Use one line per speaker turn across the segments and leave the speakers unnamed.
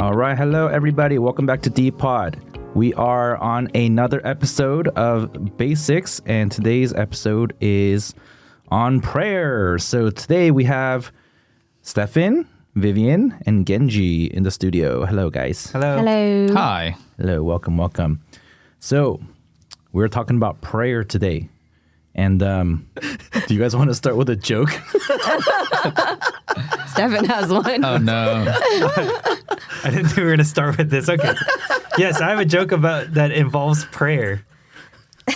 All right, hello everybody. Welcome back to D-Pod. We are on another episode of Basics, and today's episode is on prayer. So today we have Stefan, Vivian, and Genji in the studio. Hello, guys.
Hello.
Hello.
Hi.
Hello, welcome. So we're talking about prayer today. And do you guys want to start with a joke?
Stefan has one.
Oh, no.
I didn't think we were going to start with this. Okay. Yes, I have a joke about that involves prayer.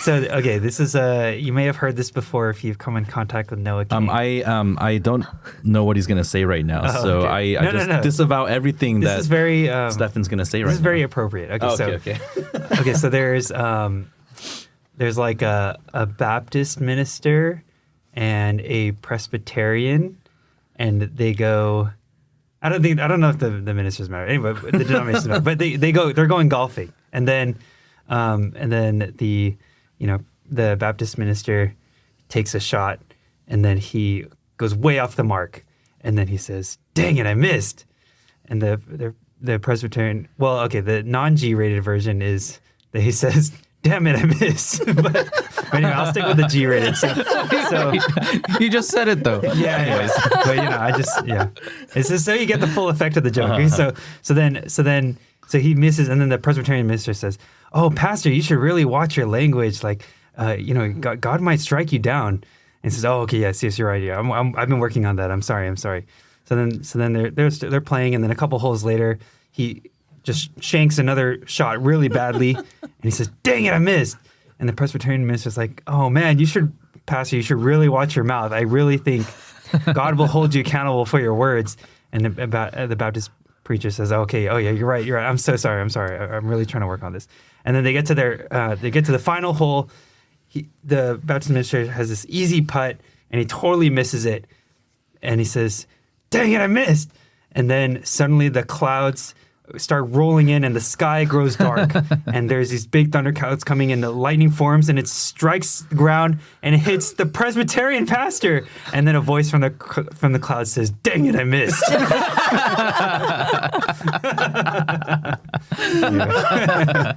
So, okay, this is you may have heard this before if you've come in contact with Noah King.
I don't know what he's going to say right now.
Okay.
I just disavow everything
this
that
is very,
Stefan's going to say right now.
This is very appropriate. Okay,
okay.
Okay, so there's like a Baptist minister and a Presbyterian, and they go. I don't know if the ministers matter. Anyway, the denominations matter. But they're going golfing, and then the Baptist minister takes a shot, and then he goes way off the mark, and then he says, "Dang it, I missed." And the Presbyterian, the non-G-rated version is that he says, "Damn it, I missed." but anyway, I'll stick with the G-rated. So
You just said it, though.
yeah. Anyways, but it's just so you get the full effect of the joke. So he misses, and then the Presbyterian minister says, "Oh, Pastor, you should really watch your language. Like, God might strike you down." And he says, "Oh, okay, yes, you're right. Yeah, I've been working on that. I'm sorry. So then they're playing, and then a couple holes later, he just shanks another shot really badly, and he says, "Dang it, I missed." And the Presbyterian minister's like, "Oh man, Pastor, you should really watch your mouth. I really think God will hold you accountable for your words." And the Baptist preacher says, "Okay, oh yeah, you're right. I'm so sorry. I'm really trying to work on this." And then they get to the final hole. The Baptist minister has this easy putt, and he totally misses it. And he says, "Dang it, I missed." And then suddenly the clouds start rolling in and the sky grows dark and there's these big thunder clouds coming and the lightning forms and it strikes the ground and it hits the Presbyterian pastor, and then a voice from the clouds says, "Dang it, I missed."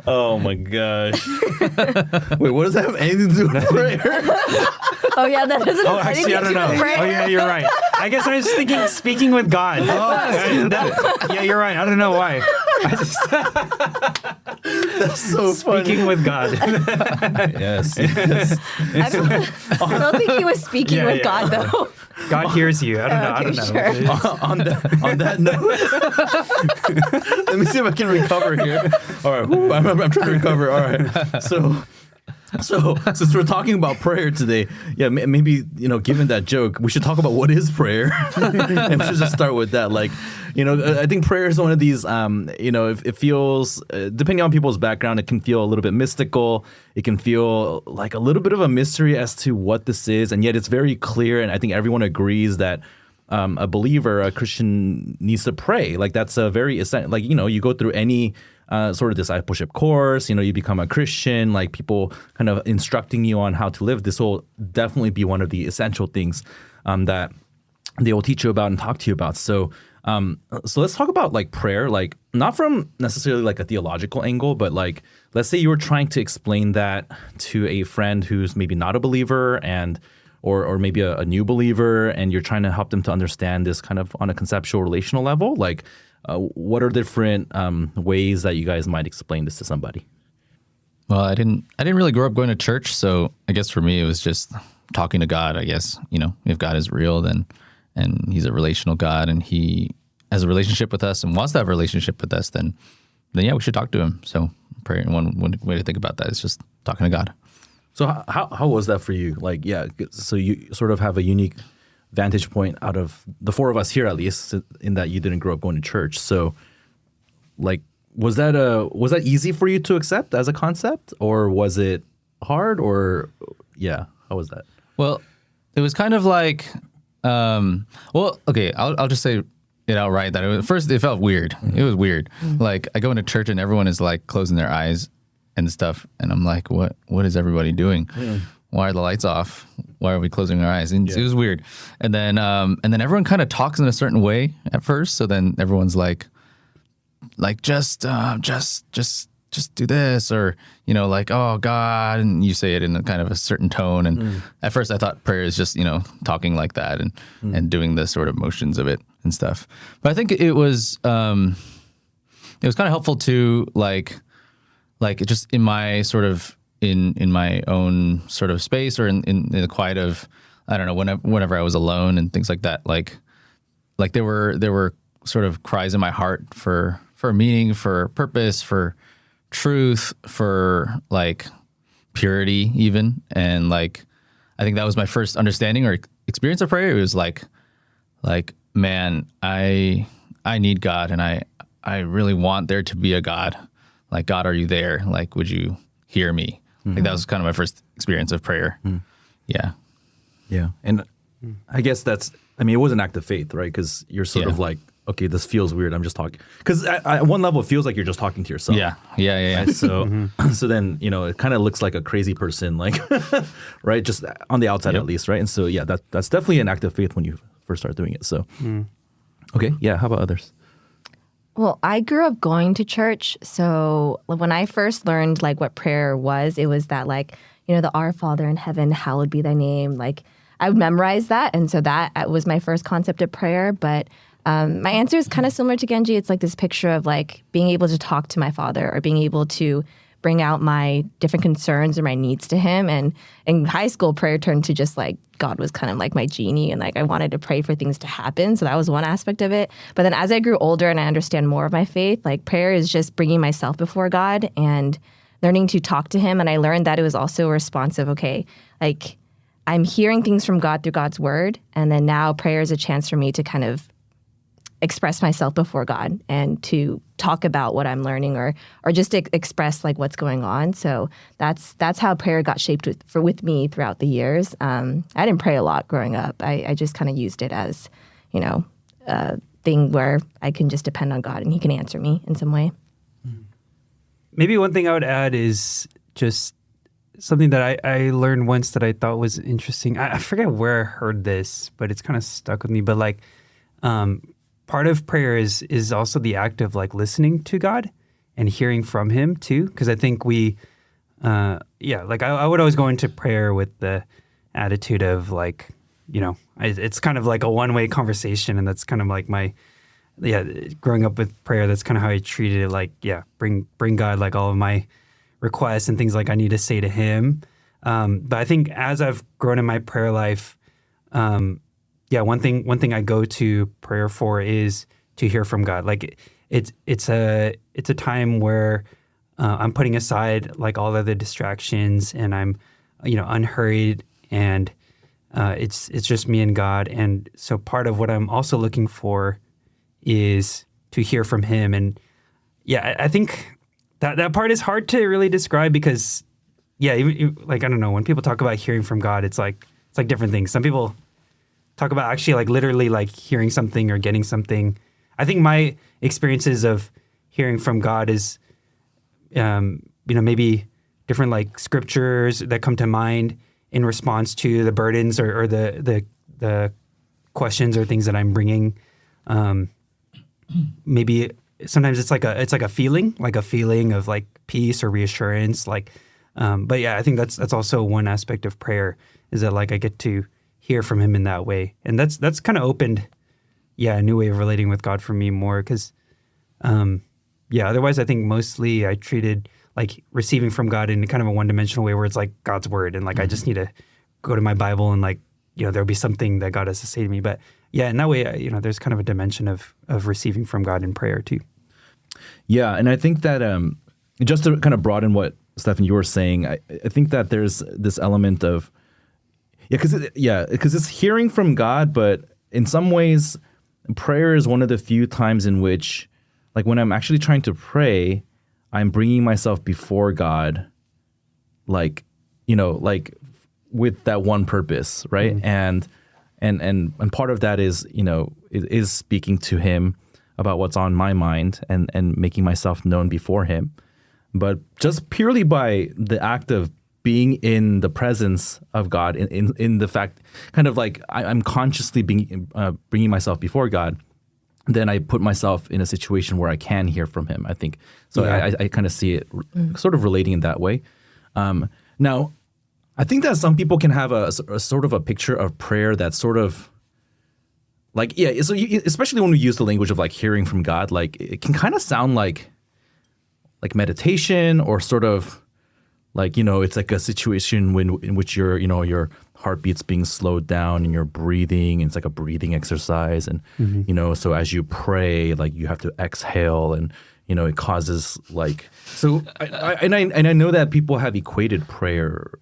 Oh my gosh. Wait, what does that have anything to do with prayer?
Oh yeah, that doesn't.
Oh, actually, I don't know. Oh yeah, you're right. I guess I was thinking speaking with God. Yeah, you're right. I don't know why.
That's so funny.
Speaking with God.
Yes.
I don't think he was speaking with God though.
God hears you. I don't know.
Sure.
on that note, let me see if I can recover here. All right, I'm trying to recover. All right, so since we're talking about prayer today, yeah, maybe given that joke, we should talk about what is prayer, and we should just start with that. Like, I think prayer is one of these. It feels, depending on people's background, it can feel a little bit mystical. It can feel like a little bit of a mystery as to what this is, and yet it's very clear. And I think everyone agrees that a believer, a Christian, needs to pray. Like that's a very essential. Like you go through any sort of discipleship course, you become a Christian, like people kind of instructing you on how to live. This will definitely be one of the essential things that they will teach you about and talk to you about. So let's talk about like prayer, like not from necessarily like a theological angle, but like, let's say you were trying to explain that to a friend who's maybe not a believer or maybe a new believer, and you're trying to help them to understand this kind of on a conceptual relational level. Like, what are different ways that you guys might explain this to somebody?
Well, I didn't really grow up going to church, so I guess for me it was just talking to God. I guess if God is real, and He's a relational God, and He has a relationship with us and wants to have a relationship with us, then yeah, we should talk to Him. So prayer, one way to think about that is just talking to God.
So how was that for you? Like, yeah, so you sort of have a unique vantage point out of the four of us here, at least, in that you didn't grow up going to church. So, like, was that easy for you to accept as a concept, or was it hard? Or how was that?
Well, it was kind of like, okay, I'll just say it outright that first it felt weird. Mm-hmm. It was weird. Mm-hmm. Like I go into church and everyone is like closing their eyes and stuff, and I'm like, what is everybody doing? Mm. Why are the lights off? Why are we closing our eyes? And it was weird. And then everyone kind of talks in a certain way at first. So then everyone's like like just do this, or like, oh God, and you say it in a kind of a certain tone. And at first I thought prayer is just talking like that and doing the sort of motions of it and stuff. But I think it was kind of helpful to like just in my sort of in my own sort of space, or in the quiet of, I don't know, whenever I was alone and things like that, like there were sort of cries in my heart for meaning, for purpose, for truth, for like purity even. And like I think that was my first understanding or experience of prayer. It was like man, I need God, and I really want there to be a God. Like, God, are you there? Like, would you hear me? Like that was kind of my first experience of prayer. Yeah.
And I guess it was an act of faith, right? Because you're sort of like, okay, this feels weird. I'm just talking. Because at one level, it feels like you're just talking to yourself.
Yeah.
Right? So, so then, it kind of looks like a crazy person, like, right? Just on the outside, at least, right? And so, yeah, that's definitely an act of faith when you first start doing it. So, okay, yeah. How about others?
Well, I grew up going to church. So when I first learned like what prayer was, it was that like, the Our Father in heaven, hallowed be thy name. Like I would memorize that. And so that was my first concept of prayer. But my answer is kind of similar to Genji. It's like this picture of like being able to talk to my father, or being able to bring out my different concerns or my needs to him. And in high school, prayer turned to just like God was kind of like my genie, and like I wanted to pray for things to happen. So that was one aspect of it. But then as I grew older and I understand more of my faith, like prayer is just bringing myself before God and learning to talk to him. And I learned that it was also a response of, okay, like I'm hearing things from God through God's word. And then now prayer is a chance for me to kind of express myself before God and to talk about what I'm learning, or just to express like what's going on. So that's how prayer got shaped with me throughout the years. I didn't pray a lot growing up. I just kind of used it as, a thing where I can just depend on God and he can answer me in some way.
Maybe one thing I would add is just something that I learned once that I thought was interesting. I forget where I heard this, but it's kind of stuck with me. But like, part of prayer is also the act of like listening to God and hearing from him too. Because I think I would always go into prayer with the attitude of like, it's kind of like a one-way conversation. And that's kind of like growing up with prayer, that's kind of how I treated it. Like, bring God like all of my requests and things like I need to say to him. But I think as I've grown in my prayer life, one thing I go to prayer for is to hear from God. Like it's a time where I'm putting aside like all other distractions, and I'm unhurried, and it's just me and God. And so part of what I'm also looking for is to hear from him. And I think that part is hard to really describe, because even, like, I don't know, when people talk about hearing from God, it's like different things. Some people talk about actually like literally like hearing something or getting something. I think my experiences of hearing from God is, maybe different like scriptures that come to mind in response to the burdens or the questions or things that I'm bringing. Maybe sometimes it's like a feeling of like peace or reassurance. Like, but I think that's also one aspect of prayer, is that like I get to hear from him in that way. And that's kind of opened, a new way of relating with God for me more. Because, otherwise I think mostly I treated like receiving from God in kind of a one-dimensional way, where it's like God's word. And like, I just need to go to my Bible and like, there'll be something that God has to say to me. But in that way, there's kind of a dimension of receiving from God in prayer too.
Yeah. And I think that just to kind of broaden what, Stephan, you were saying, I think that there's this element of, because it's hearing from God, but in some ways, prayer is one of the few times in which, like when I'm actually trying to pray, I'm bringing myself before God, like with that one purpose, right? And part of that is, is speaking to him about what's on my mind and making myself known before him. But just purely by the act of being in the presence of God, in the fact, kind of like I'm consciously bringing myself before God, then I put myself in a situation where I can hear from him, I think. So
Yeah.
I kind of see it sort of relating in that way. Now, I think that some people can have a sort of a picture of prayer that's sort of like, yeah, so especially when we use the language of like hearing from God, like it can kind of sound like meditation or sort of like, it's like a situation in which your heartbeat's being slowed down and you're breathing. And it's like a breathing exercise. And, so as you pray, like you have to exhale and, it causes like, so I know that people have equated prayer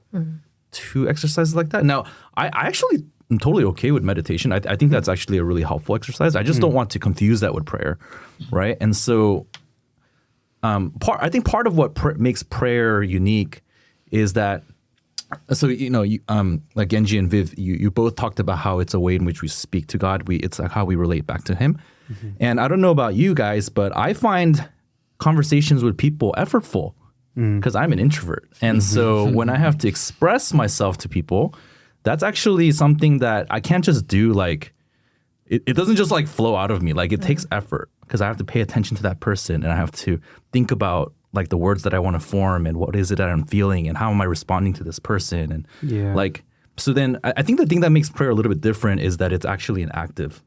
to exercises like that. Now, I actually am totally okay with meditation. I think that's actually a really helpful exercise. I just don't want to confuse that with prayer, right? And so I think part of what makes prayer unique is that, so, like Genji and Viv, you both talked about how it's a way in which we speak to God. It's like how we relate back to him. And I don't know about you guys, but I find conversations with people effortful because I'm an introvert. And so when I have to express myself to people, that's actually something that I can't just do. Like, it doesn't just like flow out of me. Like it takes effort because I have to pay attention to that person and I have to think about like the words that I want to form and what is it that I'm feeling and how am I responding to this person. And like, so then I think the thing that makes prayer a little bit different is that it's actually an active,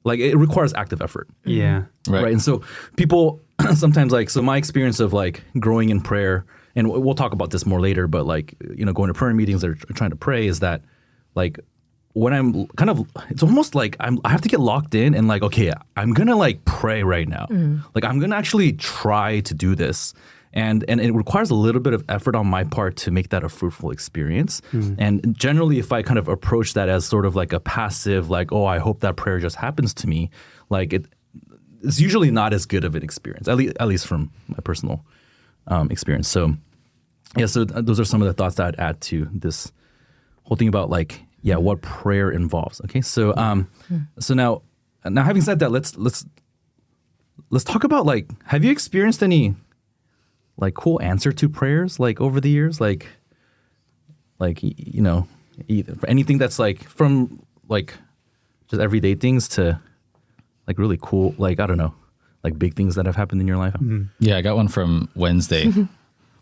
like it requires active effort.
Yeah.
Right. And so people sometimes like, so my experience of like growing in prayer, and we'll talk about this more later, but like, going to prayer meetings or trying to pray is that like when I'm kind of, it's almost like I have to get locked in and like, okay, I'm going to like pray right now. Like I'm going to actually try to do this. And it requires a little bit of effort on my part to make that a fruitful experience. And generally, if I kind of approach that as sort of like a passive, like, oh, I hope that prayer just happens to me, like it's usually not as good of an experience, at least from my personal experience. So, yeah, so those are some of the thoughts that I'd add to this whole thing about like, what prayer involves. Okay, so so now having said that, let's talk about like, have you experienced any like cool answer to prayers like over the years, like anything that's like from like just everyday things to like really cool, like I don't know, like big things that have happened in your life?
Yeah, I got one from Wednesday.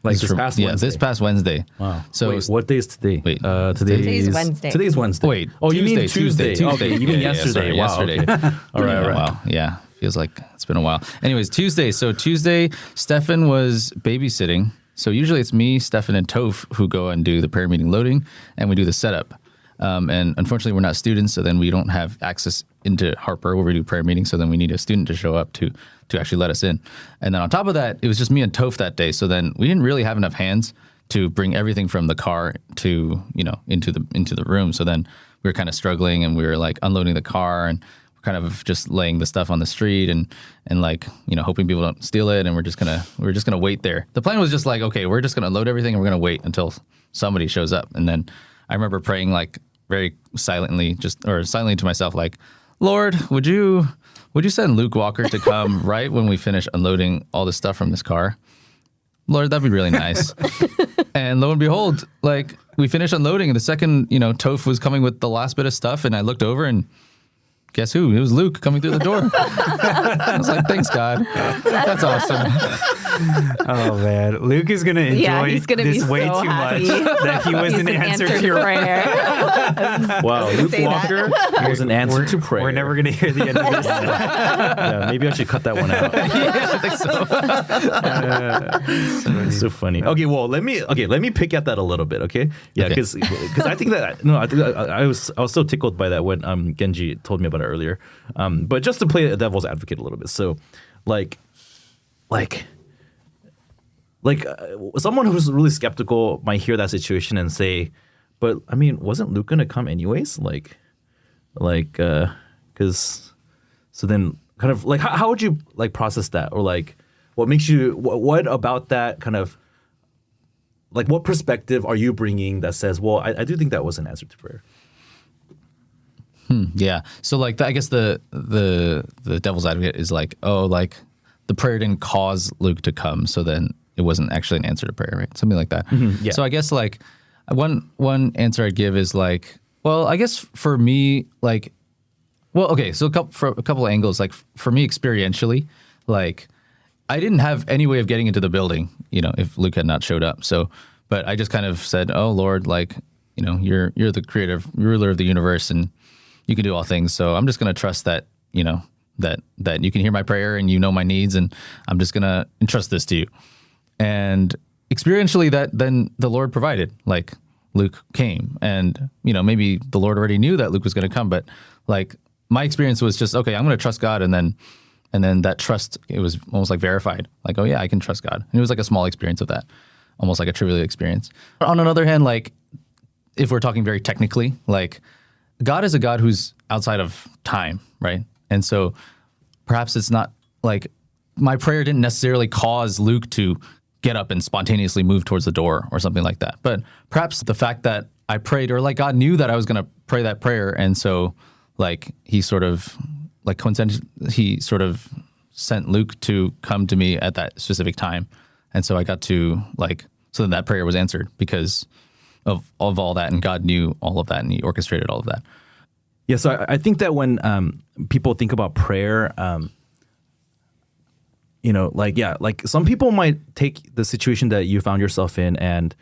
Like this past Wednesday?
Yeah, this past Wednesday.
Wow.
So
wait, what day is today?
Wait.
Today's Wednesday.
Today's Wednesday.
Wait.
Oh, you mean
Tuesday.
Okay, you mean yesterday.
Yeah,
Wow.
yesterday.
Okay. All right.
Wow. Yeah. Feels like it's been a while. Anyways, Tuesday. So Tuesday, Stefan was babysitting. So usually it's me, Stefan, and Toph who go and do the prayer meeting loading, and we do the setup. And unfortunately, we're not students, so then we don't have access into Harper where we do prayer meetings. So then we need a student to show up to actually let us in. And then on top of that, it was just me and Toph that day. So then we didn't really have enough hands to bring everything from the car to into the room. So then we were kind of struggling, and we were like unloading the car and kind of just laying the stuff on the street and like, hoping people don't steal it. And we're just gonna wait there. The plan was just like, okay, we're just gonna load everything and we're gonna wait until somebody shows up. And then I remember praying like very silently to myself, like, Lord, would you send Luke Walker to come right when we finish unloading all this stuff from this car? Lord, that'd be really nice. And lo and behold, like we finished unloading, and the second, Toph was coming with the last bit of stuff, and I looked over and guess who? It was Luke coming through the door. I was like, thanks, God. That's awesome.
Oh, man. Luke is going to enjoy
he's gonna
this
be
way
so
too
happy.
much that he was an answer to your
prayer.
Wow, Luke
say that.
Walker was an answer to prayer.
We're never going to hear the end of this.
Yeah, maybe I should cut that one out.
Yeah, I think so.
It's so funny. Okay, well, let me pick at that a little bit. Okay, yeah, because I think that I was so tickled by that when Genji told me about it earlier. But just to play the devil's advocate a little bit, so like someone who's really skeptical might hear that situation and say, but I mean, wasn't Luke gonna come anyways? Because so then kind of like how would you like process that, or like what makes you what about that kind of like what perspective are you bringing that says, well, I do think that was an answer to prayer.
Yeah. So like I guess the devil's advocate is like, oh, like the prayer didn't cause Luke to come, so then it wasn't actually an answer to prayer, right? Something like that.
Yeah.
So I guess like one answer I'd give is like, well, I guess for me, like Well, okay, so for a couple of angles, like for me experientially, like I didn't have any way of getting into the building, if Luke had not showed up. So, but I just kind of said, "Oh Lord, like, you're the creative ruler of the universe, and you can do all things. So I'm just going to trust that, that you can hear my prayer and you know my needs, and I'm just going to entrust this to you." And experientially, that then the Lord provided. Like Luke came, and maybe the Lord already knew that Luke was going to come, but like my experience was just, okay, I'm going to trust God, and then that trust, it was almost like verified. Like, oh yeah, I can trust God. And it was like a small experience of that, almost like a trivial experience. On another hand, like if we're talking very technically, like God is a God who's outside of time, right? And so perhaps it's not like my prayer didn't necessarily cause Luke to get up and spontaneously move towards the door or something like that. But perhaps the fact that I prayed, or like God knew that I was going to pray that prayer, and so like he sort of like coincidentally, he sort of sent Luke to come to me at that specific time. And so I got to so then that prayer was answered because of all that, and God knew all of that, and he orchestrated all of that.
Yeah, so I think that when people think about prayer, like some people might take the situation that you found yourself in and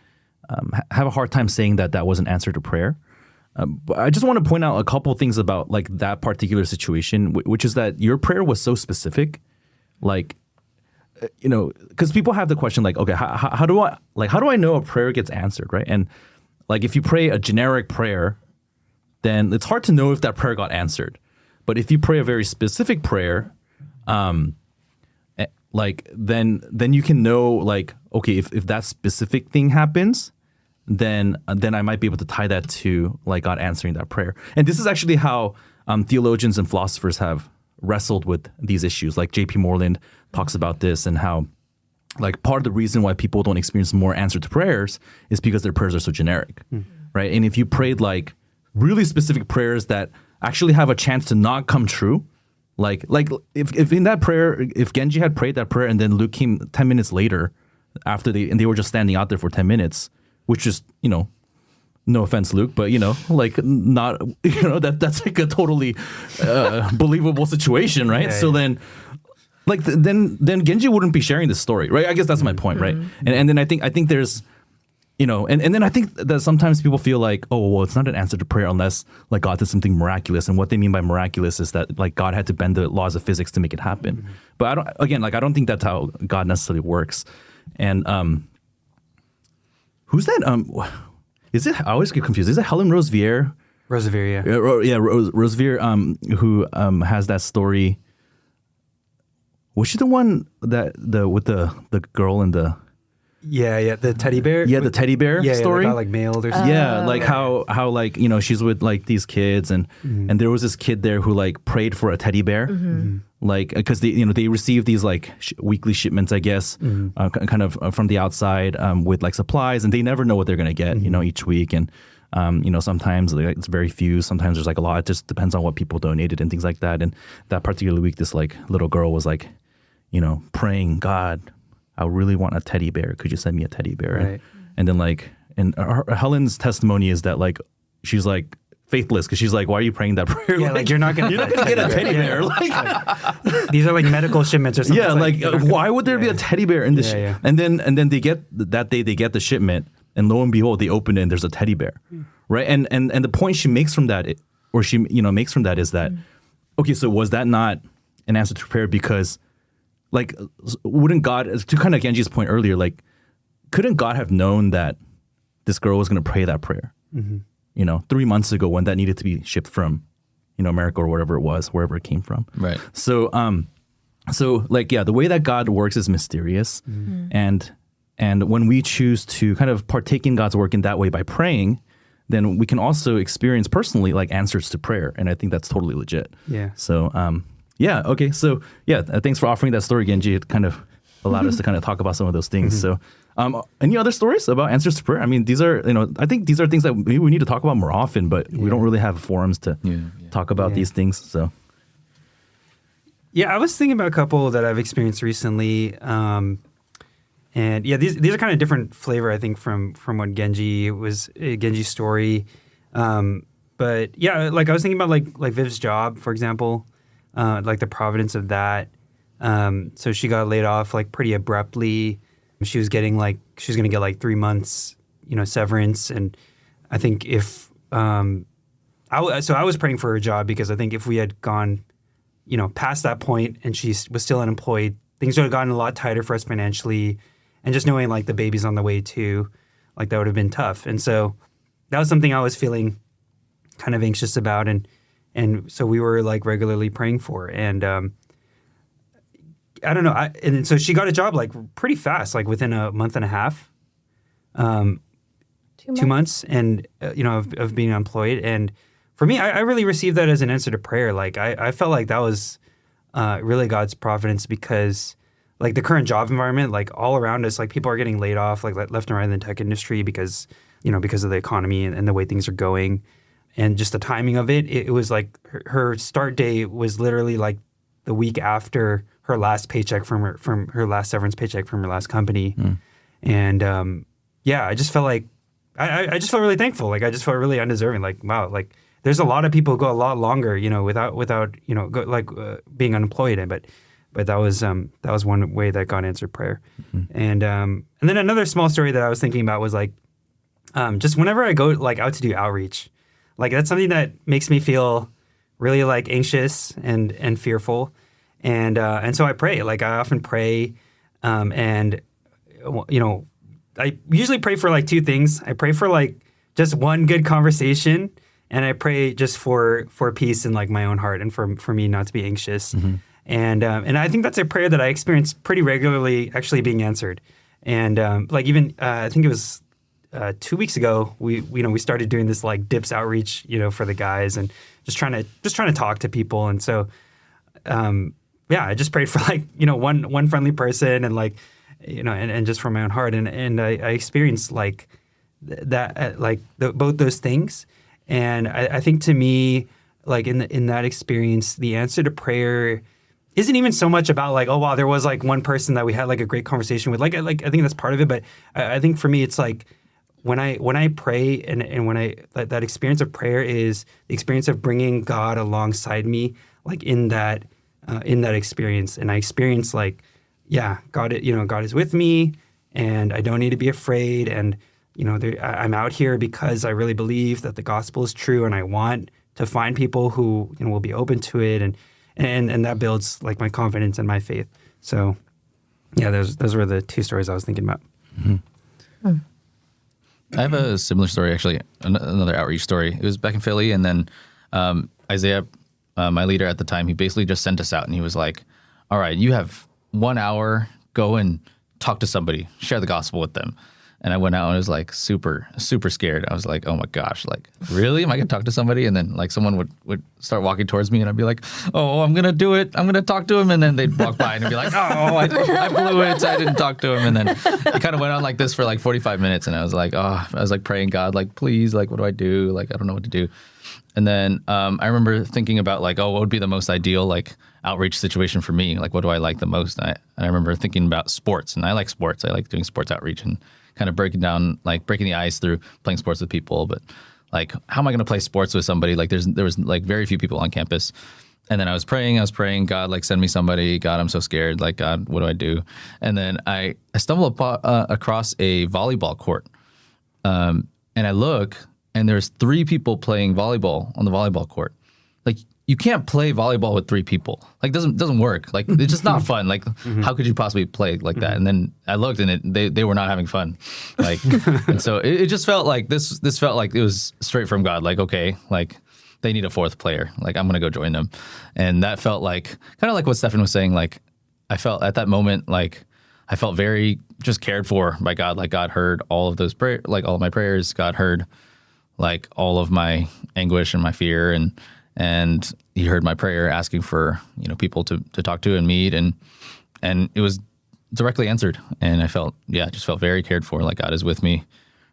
have a hard time saying that was an answer to prayer. But I just want to point out a couple of things about like that particular situation, which is that your prayer was so specific, like, because people have the question like, okay, how do I know a prayer gets answered, right? And like if you pray a generic prayer, then it's hard to know if that prayer got answered. But if you pray a very specific prayer, like then you can know like, okay, if that specific thing happens, then I might be able to tie that to like God answering that prayer. And this is actually how theologians and philosophers have wrestled with these issues. Like J.P. Moreland talks about this, and how like part of the reason why people don't experience more answer to prayers is because their prayers are so generic, right? And if you prayed like really specific prayers that actually have a chance to not come true, like if in that prayer, if Genji had prayed that prayer and then Luke came 10 minutes later after they were just standing out there for 10 minutes, which is, no offense, Luke, but, like not, that's like a totally believable situation, right?
Yeah,
so then, like, then Genji wouldn't be sharing this story, right? I guess that's my point, right? And then I think there's, and then I think that sometimes people feel like, oh, well, it's not an answer to prayer unless like God did something miraculous. And what they mean by miraculous is that like God had to bend the laws of physics to make it happen. But I don't think that's how God necessarily works. And who's that? Is it? I always get confused. Is it Helen Rosevier?
Rosevier, yeah.
Rosevier, who has that story. Was she the one with the girl and the?
Yeah, the teddy bear.
Yeah, the teddy bear story.
Yeah, like mailed or something.
Yeah, like how like she's with like these kids, and there was this kid there who like prayed for a teddy bear, like because they received these like weekly shipments, I guess, kind of from the outside with like supplies, and they never know what they're gonna get, each week, and sometimes like, it's very few, sometimes there's like a lot. It just depends on what people donated and things like that. And that particular week, this like little girl was like, praying, God, I really want a teddy bear. Could you send me a teddy bear?
Right.
And then like, and Helen's testimony is that like, she's like faithless because she's like, why are you praying that prayer?
Yeah, like you're not gonna
get a teddy bear.
Like these are like medical shipments or something.
Yeah, like why would there be a teddy bear in this?
Yeah.
And then they get that day they get the shipment, and lo and behold, they open it and there's a teddy bear, right? And the point she makes from that, makes from that is that, okay, so was that not an answer to prayer because? Like, wouldn't God, to kind of Genji's point earlier, like, couldn't God have known that this girl was going to pray that prayer? 3 months ago when that needed to be shipped from, America or whatever it was, wherever it came from.
Right.
So, like, yeah, the way that God works is mysterious. And when we choose to kind of partake in God's work in that way by praying, then we can also experience personally, like, answers to prayer. And I think that's totally legit.
Yeah.
So, yeah. Okay. So yeah, thanks for offering that story, Genji. It kind of allowed us to kind of talk about some of those things. So, any other stories about answers to prayer? I mean, these are, I think these are things that maybe we need to talk about more often, but we don't really have forums to talk about these things. So,
yeah, I was thinking about a couple that I've experienced recently, and yeah, these are kind of different flavor, I think, from what Genji's story. yeah, like I was thinking about like Viv's job, for example, like the providence of that. So she got laid off like pretty abruptly. She was getting like, she was going to get like 3 months, severance. And I think if, so I was praying for her job because I think if we had gone, past that point and she was still unemployed, things would have gotten a lot tighter for us financially. And just knowing like the baby's on the way too, like that would have been tough. And so that was something I was feeling kind of anxious about. And so we were like regularly praying for. And I don't know. And so she got a job like pretty fast, like within a month and a half, 2 months, and of being employed. And for me, I really received that as an answer to prayer. Like I felt like that was really God's providence, because like the current job environment, like all around us, like people are getting laid off like left and right in the tech industry because of the economy and the way things are going, and just the timing of it. It was like her start date was literally like the week after her last paycheck from her last severance paycheck from her last company. And I just felt like I just felt really thankful. Like I just felt really undeserving. Like, wow, like there's a lot of people who go a lot longer, without being unemployed. But that was one way that God answered prayer. And then another small story that I was thinking about was like, just whenever I go like out to do outreach, like that's something that makes me feel really like anxious and fearful. And so I pray. Like I often pray, and I usually pray for like two things. I pray for like just one good conversation, and I pray just for peace in like my own heart, and for me not to be anxious. And I think that's a prayer that I experience pretty regularly actually being answered. And like even I think it was 2 weeks ago, we started doing this like dips outreach, for the guys, and just trying to talk to people. And so I just prayed for like one friendly person, and like and just from my own heart, and I experienced like that like both those things. And I think to me, like in that experience, the answer to prayer isn't even so much about like, oh wow, there was like one person that we had like a great conversation with. Like I think that's part of it, but I think for me it's like when I pray and when that experience of prayer is the experience of bringing God alongside me, like in that experience. And I experience like, yeah, God is with me, and I don't need to be afraid. And I'm out here because I really believe that the gospel is true, and I want to find people who will be open to it, and that builds like my confidence and my faith. So, yeah, those were the two stories I was thinking about.
I have a similar story, actually, another outreach story. It was back in Philly, and then Isaiah, my leader at the time, he basically just sent us out, and he was like, all right, you have 1 hour, go and talk to somebody, share the gospel with them. And I went out and I was like super, super scared. I was like, oh my gosh, like, really? Am I going to talk to somebody? And then like someone would start walking towards me, and I'd be like, oh, I'm going to do it. I'm going to talk to him. And then they'd walk by and I'd be like, oh, I blew it. I didn't talk to him. And then it kind of went on like this for like 45 minutes. And I was like, praying, God, like, please, like, what do I do? Like, I don't know what to do. And then I remember thinking about like, oh, what would be the most ideal like outreach situation for me? Like, what do I like the most? And I remember thinking about sports, and I like sports. I like doing sports outreach and kind of breaking the ice through playing sports with people. But like, how am I going to play sports with somebody? Like there was like very few people on campus. And then I was praying, God, like, send me somebody. God, I'm so scared. Like, God, what do I do? And then I stumbled across a volleyball court. And I look, and there's 3 people playing volleyball on the volleyball court. Like, you can't play volleyball with 3 people. Like, doesn't work. Like, it's just not fun. Like, how could you possibly play like that? And then I looked, and they were not having fun. Like, and so it just felt like this felt like it was straight from God. Like, okay, like they need a 4th player. Like, I'm gonna go join them. And that felt like kind of like what Stefan was saying. Like, I felt at that moment like I felt very just cared for by God. Like, God heard all of those like all of my prayers. God heard like all of my anguish and my fear, and he heard my prayer asking for, people to talk to and meet, and it was directly answered. And I felt very cared for. Like, God is with me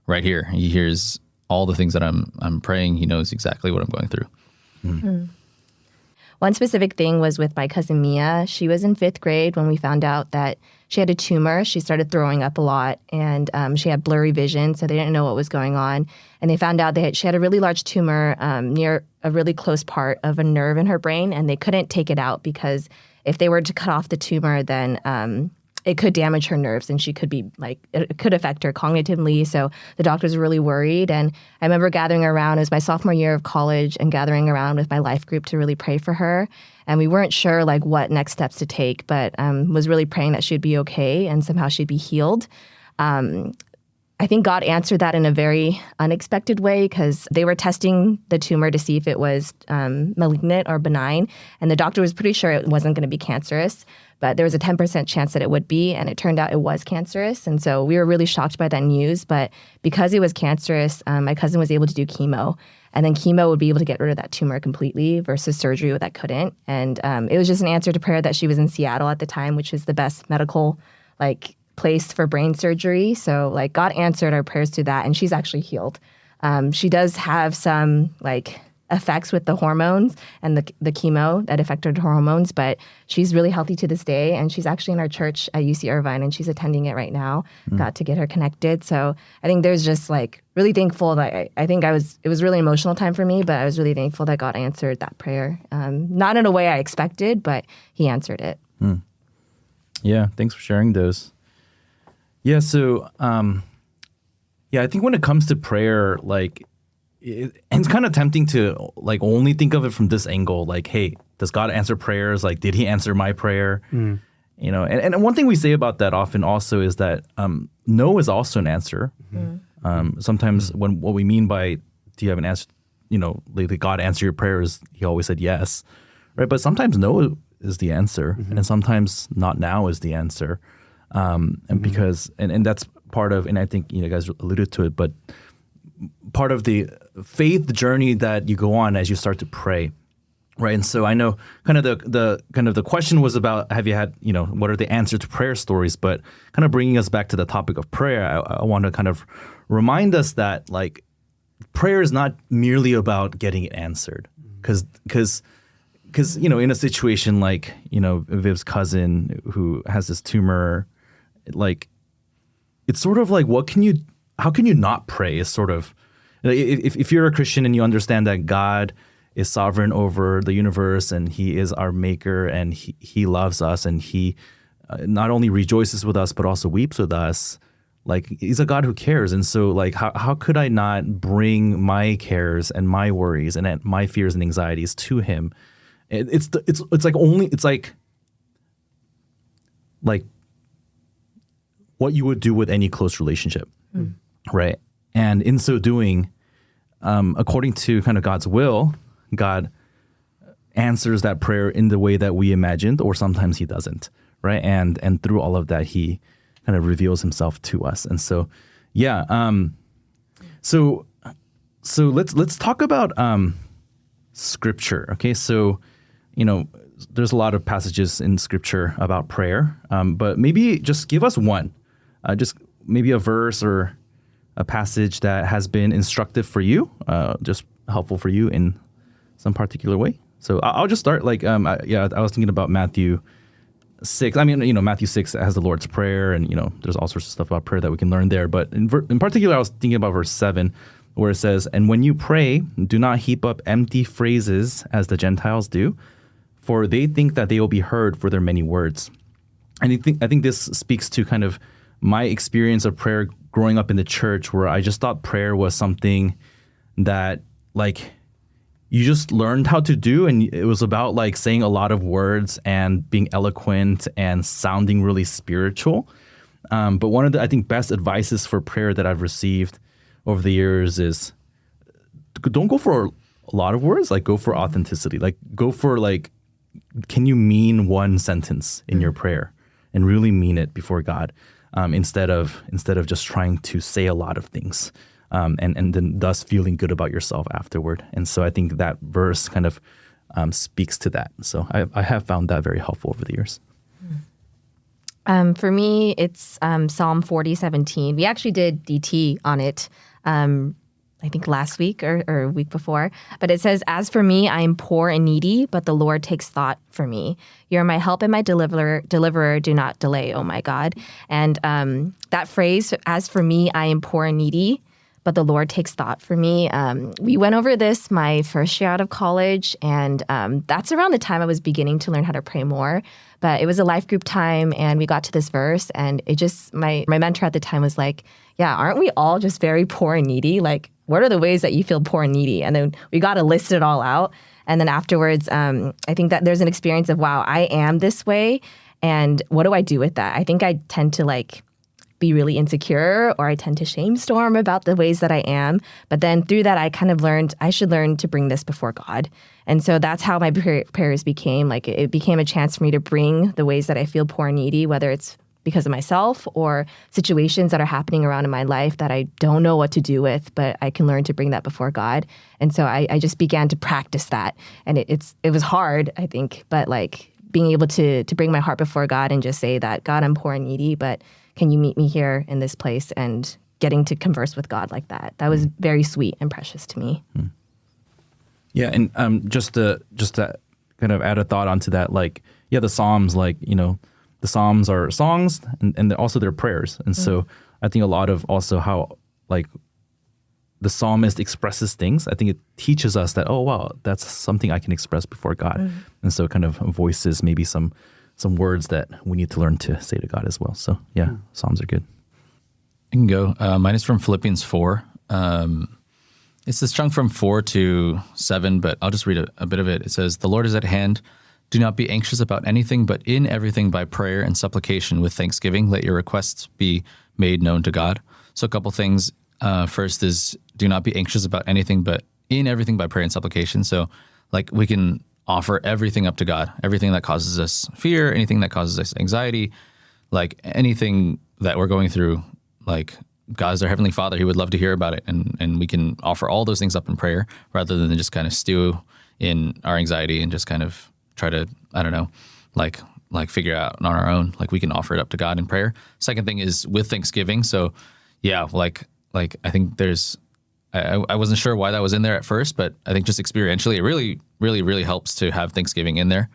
right here. He hears all the things that I'm praying. He knows exactly what I'm going through.
one specific thing was with my cousin Mia. She was in 5th grade when we found out that she had a tumor. She started throwing up a lot, and she had blurry vision, so they didn't know what was going on. And they found out she had a really large tumor near a really close part of a nerve in her brain, and they couldn't take it out because if they were to cut off the tumor, then it could damage her nerves, and she could be it could affect her cognitively. So the doctors were really worried. And I remember gathering around, it was my sophomore year of college, and gathering around with my life group to really pray for her. And we weren't sure what next steps to take, but was really praying that she'd be okay and somehow she'd be healed. I think God answered that in a very unexpected way because they were testing the tumor to see if it was malignant or benign. And the doctor was pretty sure it wasn't going to be cancerous, but there was a 10% chance that it would be. And it turned out it was cancerous. And so we were really shocked by that news. But because it was cancerous, my cousin was able to do chemo. And then chemo would be able to get rid of that tumor completely versus surgery that couldn't. And it was just an answer to prayer that she was in Seattle at the time, which is the best medical place for brain surgery. So God answered our prayers to that, and she's actually healed. She does have some effects with the hormones and the chemo that affected her hormones, but she's really healthy to this day, and she's actually in our church at UC Irvine, and she's attending it right now. Got to get her connected. So I think there's just really thankful that it was really emotional time for me, but I was really thankful that God answered that prayer. Not in a way I expected, but he answered it.
Yeah, thanks for sharing those. Yeah, so I think when it comes to prayer, it's kind of tempting to only think of it from this angle, hey, does God answer prayers? Did he answer my prayer? You know, and one thing we say about that often also is that no is also an answer. Sometimes what we mean by do you have an answer, did God answer your prayers? He always said yes, right? But sometimes no is the answer, and sometimes not now is the answer. And because, and that's part of, and I think, you guys alluded to it, but part of the faith journey that you go on as you start to pray, right? And so I know kind of the question was about, have you had, what are the answer to prayer stories? But kind of bringing us back to the topic of prayer, I want to kind of remind us that prayer is not merely about getting it answered. Because in a situation Viv's cousin who has this tumor, it's sort of how can you not pray? Is sort of, if you're a Christian and you understand that God is sovereign over the universe and he is our maker and he loves us and he not only rejoices with us but also weeps with us, he's a God who cares. And so how could I not bring my cares and my worries and my fears and anxieties to him? It's what you would do with any close relationship, right? And in so doing, according to kind of God's will, God answers that prayer in the way that we imagined, or sometimes he doesn't, right? And through all of that, he kind of reveals himself to us. And so, so let's talk about scripture. Okay, so there's a lot of passages in scripture about prayer, but maybe just give us one. Just maybe a verse or a passage that has been instructive for you, just helpful for you in some particular way. So I'll just start. I was thinking about Matthew 6. I mean, Matthew 6 has the Lord's Prayer, and there's all sorts of stuff about prayer that we can learn there. But in particular, I was thinking about verse 7, where it says, "And when you pray, do not heap up empty phrases as the Gentiles do, for they think that they will be heard for their many words." And I think this speaks to kind of my experience of prayer growing up in the church, where I just thought prayer was something that you just learned how to do, and it was about saying a lot of words and being eloquent and sounding really spiritual. But one of the, I think, best advices for prayer that I've received over the years is don't go for a lot of words, go for authenticity. Go for can you mean one sentence in your prayer and really mean it before God, instead of just trying to say a lot of things, and then thus feeling good about yourself afterward. And so I think that verse kind of speaks to that. So I have found that very helpful over the years.
For me, it's Psalm 40:17. We actually did DT on it I think last week or week before. But it says, "As for me, I am poor and needy, but the Lord takes thought for me. You are my help and my deliverer. Do not delay, oh my God." And that phrase, "As for me, I am poor and needy, but the Lord takes thought for me." We went over this my first year out of college, and that's around the time I was beginning to learn how to pray more. But it was a life group time, and we got to this verse, and it just, my mentor at the time was like, yeah, aren't we all just very poor and needy? Like, what are the ways that you feel poor and needy? And then we got to list it all out. And then afterwards, I think that there's an experience of, wow, I am this way, and what do I do with that? I think I tend to like be really insecure, or I tend to shame storm about the ways that I am. But then through that, I kind of learned I should learn to bring this before God. And so that's how my prayers became. Like, it became a chance for me to bring the ways that I feel poor and needy, whether it's because of myself or situations that are happening around in my life that I don't know what to do with, but I can learn to bring that before God. And so I just began to practice that. And it was hard, I think, but like being able to bring my heart before God and just say that, God, I'm poor and needy, but can you meet me here in this place? And getting to converse with God like that. That was very sweet and precious to me.
Yeah, and just to kind of add a thought onto that, like, yeah, the Psalms, like, you know, the Psalms are songs, and also they're prayers. And so I think a lot of also how, like, the psalmist expresses things, I think it teaches us that, oh, wow, that's something I can express before God. And so it kind of voices maybe some words that we need to learn to say to God as well. So yeah, Psalms are good.
I can go. Mine is from Philippians 4. It's this chunk from 4 to 7, but I'll just read a bit of it. It says, "The Lord is at hand. Do not be anxious about anything, but in everything by prayer and supplication with thanksgiving, let your requests be made known to God." So a couple things. First is, do not be anxious about anything, but in everything by prayer and supplication. So like we can offer everything up to God, everything that causes us fear, anything that causes us anxiety, like anything that we're going through, like God is our Heavenly Father. He would love to hear about it. And we can offer all those things up in prayer rather than just kind of stew in our anxiety and just kind of try to, I don't know, like figure out on our own. Like we can offer it up to God in prayer. Second thing is with thanksgiving. So yeah, like I think there's, I wasn't sure why that was in there at first, but I think just experientially, it really, really, really helps to have Thanksgiving in there.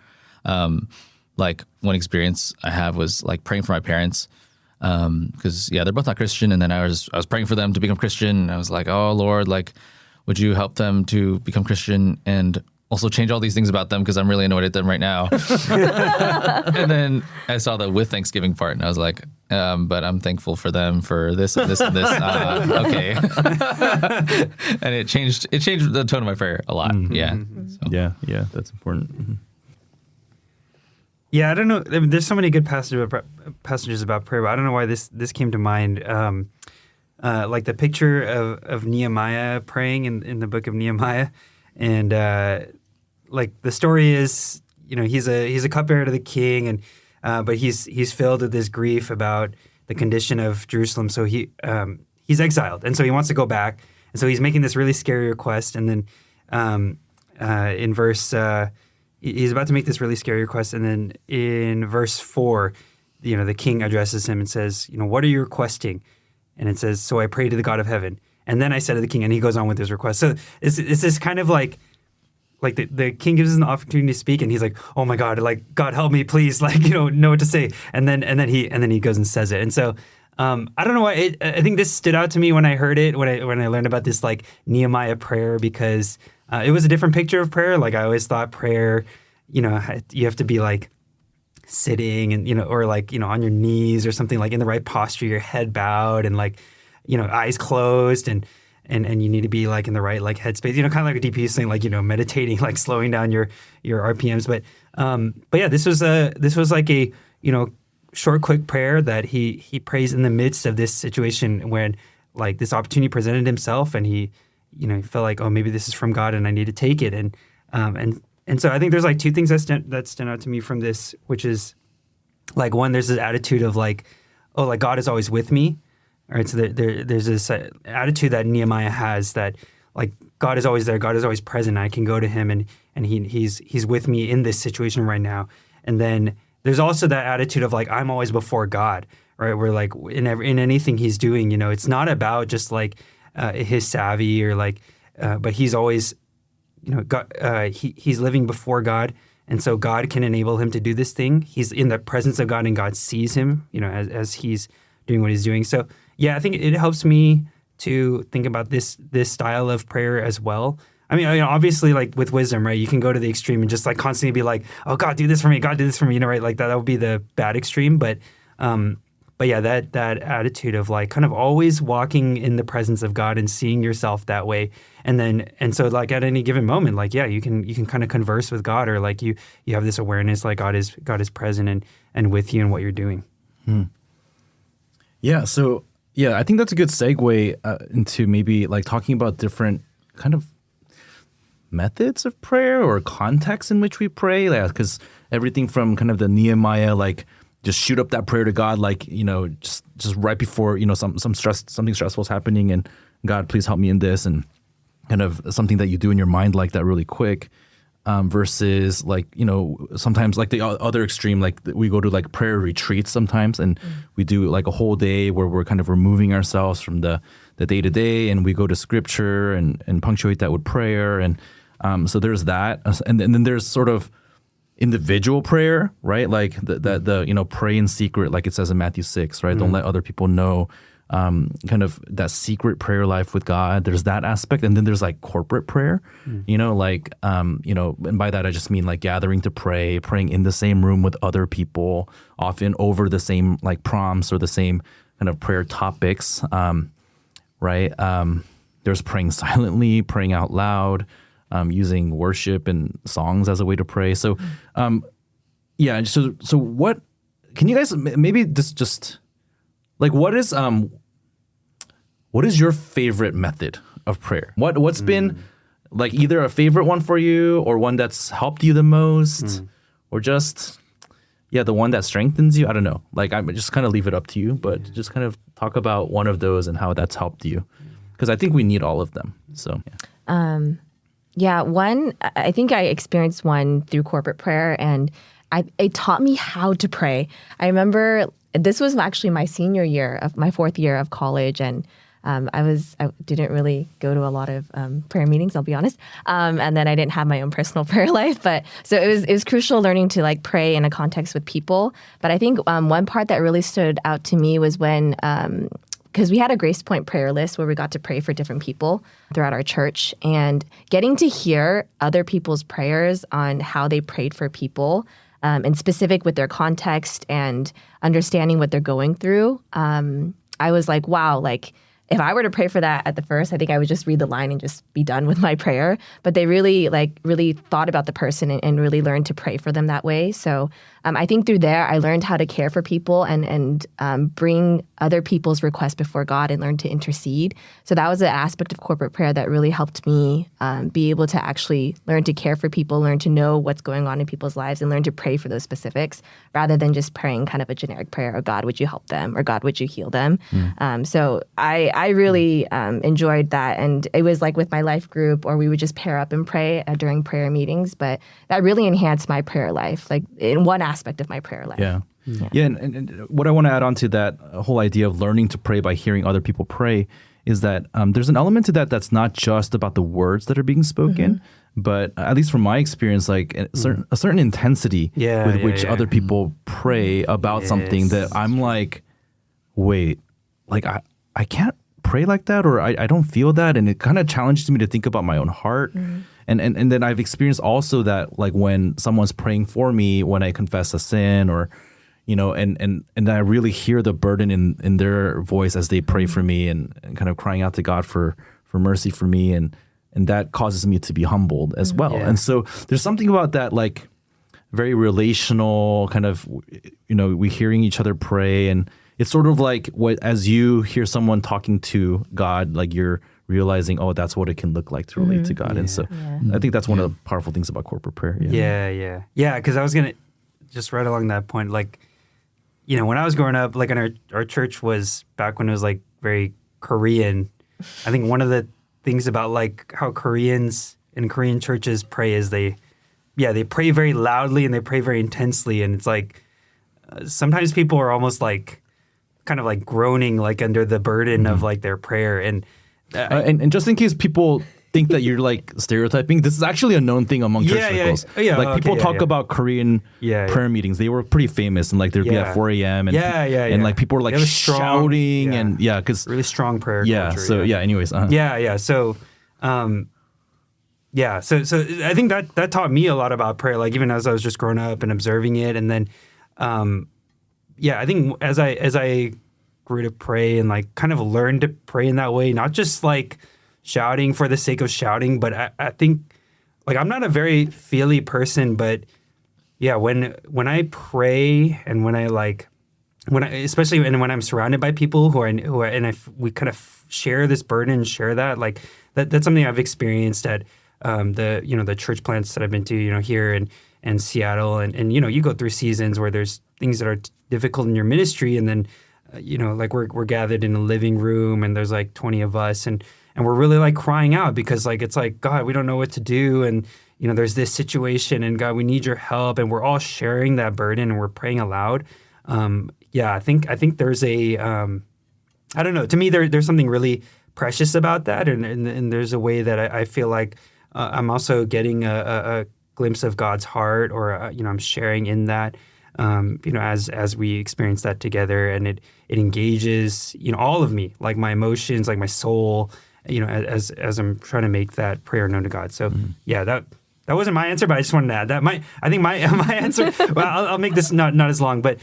Like one experience I have was like praying for my parents, because yeah, they're both not Christian, and then I was praying for them to become Christian. And I was like, oh Lord, like, would you help them to become Christian and also change all these things about them because I'm really annoyed at them right now. And then I saw the with Thanksgiving part, and I was like, but I'm thankful for them for this and this and this. Okay. And it changed the tone of my prayer a lot.
Mm-hmm.
Yeah. So.
Yeah, that's important. Mm-hmm.
Yeah, I don't know. I mean, there's so many good passages about prayer, but I don't know why this came to mind. Like the picture of Nehemiah praying in the book of Nehemiah, and like the story is, you know, he's a cupbearer to the king, and but he's filled with this grief about the condition of Jerusalem. So he's exiled, and so he wants to go back, and so he's making this really scary request, and then in verse. He's about to make this really scary request, and then in verse 4, you know, the king addresses him and says, you know, what are you requesting? And it says, so I pray to the God of heaven. And then I said to the king, and he goes on with his request. So it's this kind of like the king gives him the opportunity to speak, and he's like, oh my God, like, God help me, please, like, you know what to say. And then he goes and says it. And so I don't know why I think this stood out to me when I heard it, when I learned about this like Nehemiah prayer, because it was a different picture of prayer. Like I always thought prayer, you know, you have to be like sitting and, you know, or like, you know, on your knees or something, like in the right posture, your head bowed and like, you know, eyes closed, and you need to be like in the right like headspace, you know, kind of like a DP thing, like, you know, meditating, like slowing down your RPMs. But yeah, this was like a, you know, short, quick prayer that he prays in the midst of this situation when like this opportunity presented himself, and he, you know, he felt like, oh, maybe this is from God and I need to take it. And so I think there's like two things that stand out to me from this, which is like, one, there's this attitude of like, oh, like God is always with me. All right. So there's this attitude that Nehemiah has that like God is always there. God is always present. I can go to him and he's with me in this situation right now. And then there's also that attitude of like, I'm always before God, right? Where like in anything he's doing, you know, it's not about just like his savvy or like, but he's always, God, he's living before God. And so God can enable him to do this thing. He's in the presence of God and God sees him, as he's doing what he's doing. So yeah, I think it helps me to think about this style of prayer as well. I mean, obviously, like with wisdom, right? You can go to the extreme and just like constantly be like, "Oh, God, do this for me. God, do this for me." Right? Like that would be the bad extreme. But yeah, that attitude of like kind of always walking in the presence of God and seeing yourself that way, and so like at any given moment, like yeah, you can kind of converse with God, or like you have this awareness like God is present and with you in what you're doing.
Yeah. So yeah, I think that's a good segue into maybe like talking about different kind of methods of prayer or contexts in which we pray, because everything from kind of the Nehemiah, like just shoot up that prayer to God, like just right before something stressful is happening, and God, please help me in this, and kind of something that you do in your mind like that really quick, versus like sometimes like the other extreme, like we go to like prayer retreats sometimes, and we do like a whole day where we're kind of removing ourselves from the day to day, and we go to scripture and punctuate that with prayer, and so there's that, and then there's sort of individual prayer, right? Like the pray in secret, like it says in Matthew 6, right? Don't let other people know. Kind of that secret prayer life with God. There's that aspect, and then there's like corporate prayer. Like and by that I just mean like gathering to pray, praying in the same room with other people, often over the same like prompts or the same kind of prayer topics. Right? There's praying silently, praying out loud. Using worship and songs as a way to pray. So, yeah. So what can you guys maybe just like what is your favorite method of prayer? What's been like either a favorite one for you or one that's helped you the most, or just the one that strengthens you? I don't know. Like I just kind of leave it up to you, but just kind of talk about one of those and how that's helped you, because I think we need all of them. So. Yeah.
Yeah, I think I experienced one through corporate prayer, and it taught me how to pray. I remember this was actually my senior year of my 4th year of college, and I didn't really go to a lot of prayer meetings, I'll be honest, and then I didn't have my own personal prayer life. But so it was crucial learning to like pray in a context with people. But I think one part that really stood out to me was when. Because we had a Grace Point prayer list where we got to pray for different people throughout our church, and getting to hear other people's prayers on how they prayed for people, and specific with their context and understanding what they're going through. I was like, wow, like if I were to pray for that at the first, I think I would just read the line and just be done with my prayer. But they really thought about the person and really learned to pray for them that way. So I think through there, I learned how to care for people and bring other people's requests before God and learn to intercede. So that was an aspect of corporate prayer that really helped me be able to actually learn to care for people, learn to know what's going on in people's lives, and learn to pray for those specifics rather than just praying kind of a generic prayer, or God, would you help them? Or God, would you heal them? So I really enjoyed that. And it was like with my life group, or we would just pair up and pray during prayer meetings. But that really enhanced my prayer life, like in one aspect of my prayer life.
Yeah. And what I want to add on to that whole idea of learning to pray by hearing other people pray is that there's an element to that that's not just about the words that are being spoken, but at least from my experience, like a certain intensity with which other people pray about something that I'm like, wait, like I can't pray like that, or I don't feel that, and it kind of challenges me to think about my own heart. And then I've experienced also that, like when someone's praying for me when I confess a sin, or and I really hear the burden in their voice as they pray for me and kind of crying out to God for mercy for me, and that causes me to be humbled as well. And so there's something about that, like very relational kind of, we hearing each other pray, and it's sort of like as you hear someone talking to God, like you're realizing, oh, that's what it can look like to relate to God. And so I think that's one of the powerful things about corporate prayer.
Yeah. Because I was going to just right along that point, like, when I was growing up, like in our church was back when it was like very Korean. I think one of the things about like how Koreans in Korean churches pray is they pray very loudly and they pray very intensely. And it's like, sometimes people are almost like, kind of like groaning like under the burden of like their prayer. And
And just in case people think that you're like stereotyping, this is actually a known thing among church circles. Like people talk about Korean prayer meetings. They were pretty famous, and like there'd be at 4 a.m. and and like people were like shouting and because
really strong prayer.
Yeah.
Culture,
so anyways.
So. So I think that taught me a lot about prayer. Like even as I was just growing up and observing it, and then, I think as I grew to pray and like kind of learned to pray in that way, not just like shouting for the sake of shouting, but I think like I'm not a very feely person, but when I pray and especially when I'm surrounded by people we kind of share this burden and share that, like that's something I've experienced at the church plants that I've been to, here and Seattle, and you go through seasons where there's things that are difficult in your ministry, and then like we're gathered in a living room and there's like 20 of us, and we're really like crying out because like it's like, God, we don't know what to do, and there's this situation, and God, we need your help, and we're all sharing that burden and we're praying aloud. I think there's a I don't know, to me there's something really precious about that, and there's a way that I feel like I'm also getting a glimpse of God's heart, or I'm sharing in that, as we experience that together, and it engages all of me, like my emotions, like my soul, as I'm trying to make that prayer known to God. So that wasn't my answer, but I just wanted to add that. I think my answer. Well, I'll make this not as long, but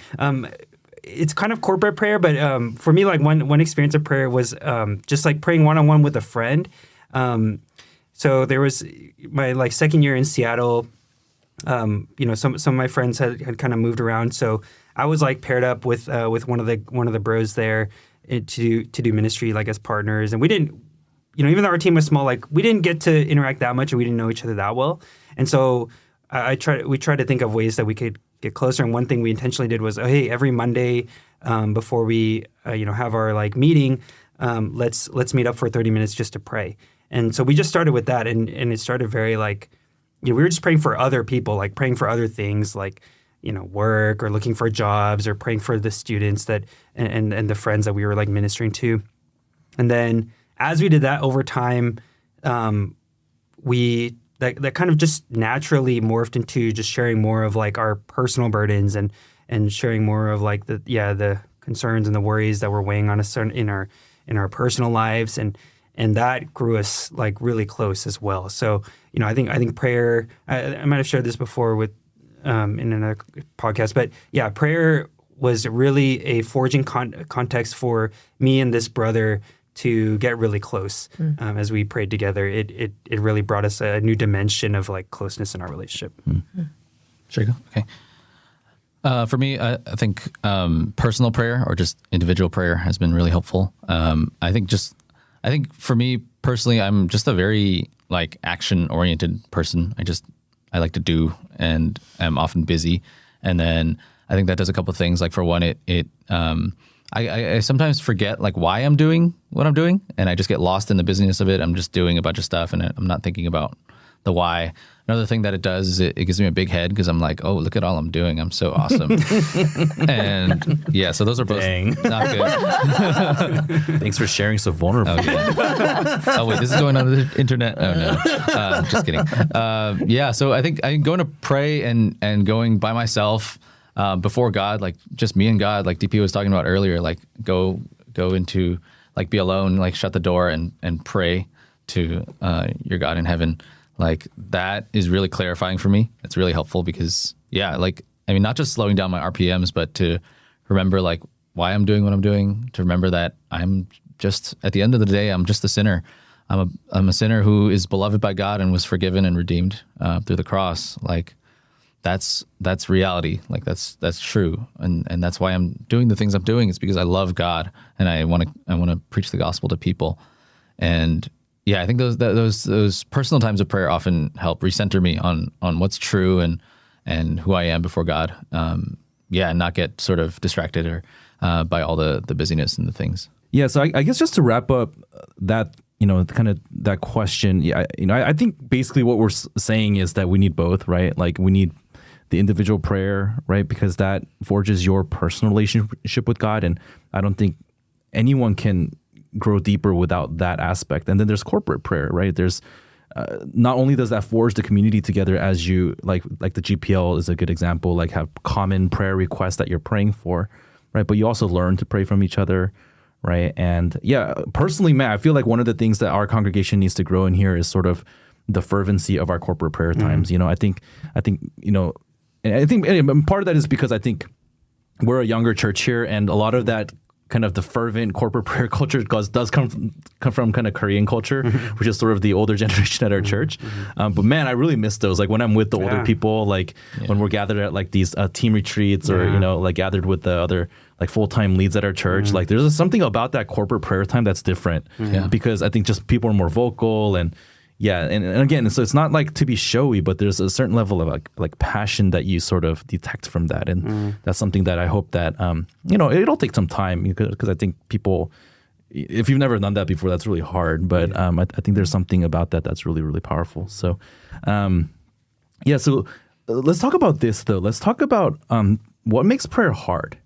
it's kind of corporate prayer. But for me, like one experience of prayer was just like praying one-on-one with a friend. So there was my like second year in Seattle. Some of my friends had kind of moved around, so I was like paired up with one of the bros there to do ministry, like as partners, and we didn't, even though our team was small, like we didn't get to interact that much, and we didn't know each other that well, and so we tried to think of ways that we could get closer. And one thing we intentionally did was, every Monday before we have our like meeting, let's meet up for 30 minutes just to pray. And so we just started with that, and it started very like, we were just praying for other people, like praying for other things, like work, or looking for jobs, or praying for the students that and the friends that we were like ministering to. And then as we did that over time, that kind of just naturally morphed into just sharing more of like our personal burdens, and sharing more of like the concerns and the worries that were weighing on us in our personal lives, and that grew us like really close as well. So, I think prayer, I might have shared this before with in another podcast, but prayer was really a forging context for me and this brother to get really close. As we prayed together. It really brought us a new dimension of like closeness in our relationship.
Sure you go. Okay. For me, I think personal prayer or just individual prayer has been really helpful. I think for me personally, I'm just a very like action-oriented person. I like to do, and I'm often busy. And then I think that does a couple of things. Like for one, I sometimes forget like why I'm doing what I'm doing, and I just get lost in the busyness of it. I'm just doing a bunch of stuff, and I'm not thinking about the why. Another thing that it does is it gives me a big head, because I'm like, oh, look at all I'm doing. I'm so awesome. And so those are both not good.
Thanks for sharing so vulnerable.
Oh, wait, this is going on the internet? Oh, no. Just kidding. So I think going to pray and going by myself before God, like just me and God, like DP was talking about earlier, like go into, like be alone, like shut the door and pray to your God in heaven. Like that is really clarifying for me. It's really helpful because not just slowing down my RPMs, but to remember like why I'm doing what I'm doing, to remember that I'm just, at the end of the day, I'm just a sinner. I'm a sinner who is beloved by God and was forgiven and redeemed through the cross. Like that's reality. Like that's true. And that's why I'm doing the things I'm doing. It's because I love God and I want to preach the gospel to people. And I think those personal times of prayer often help recenter me on what's true and who I am before God. And not get sort of distracted or by all the busyness and the things.
Yeah. So I guess just to wrap up that, kind of that question. I think basically what we're saying is that we need both, right? Like we need the individual prayer, right? Because that forges your personal relationship with God, and I don't think anyone can grow deeper without that aspect. And then there's corporate prayer, right? There's not only does that forge the community together as you like the GPL is a good example, like have common prayer requests that you're praying for, right? But you also learn to pray from each other, right? And yeah, personally, man, I feel like one of the things that our congregation needs to grow in here is sort of the fervency of our corporate prayer times. You know, I think you know, and I think part of that is because I think we're a younger church here, and a lot of that kind of the fervent corporate prayer culture does come from kind of Korean culture, which is sort of the older generation at our church. But man, I really miss those. Like when I'm with the older people, like when we're gathered at like these team retreats or, you know, like gathered with the other like full-time leads at our church, like there's something about that corporate prayer time that's different because I think just people are more vocal and and again, so it's not like to be showy, but there's a certain level of like passion that you sort of detect from that, and that's something that I hope that you know, it'll take some time because I think people, if you've never done that before, that's really hard. But I think there's something about that that's really, really powerful. So so let's talk about this though. Let's talk about what makes prayer hard.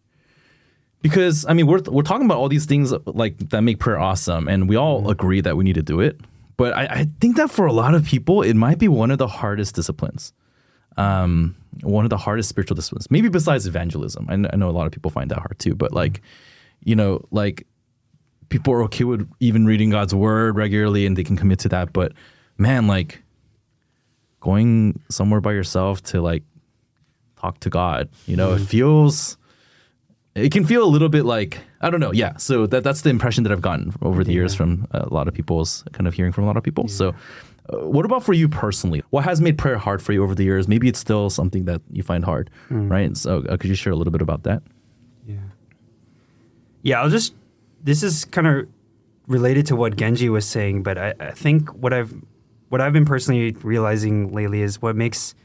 Because I mean, we're talking about all these things like that make prayer awesome, and we all agree that we need to do it. But I think that for a lot of people, it might be one of the hardest disciplines, one of the hardest spiritual disciplines, maybe besides evangelism. I know a lot of people find that hard too, but like, you know, like people are okay with even reading God's word regularly and they can commit to that. But man, like going somewhere by yourself to like talk to God, you know, it can feel a little bit like, I don't know. Yeah. So that's the impression that I've gotten over the years from a lot of people's kind of hearing from a lot of people. So what about for you personally? What has made prayer hard for you over the years? Maybe it's still something that you find hard, right? So could you share a little bit about that?
Yeah. This is kind of related to what Genji was saying, but I think what I've been personally realizing lately is what makes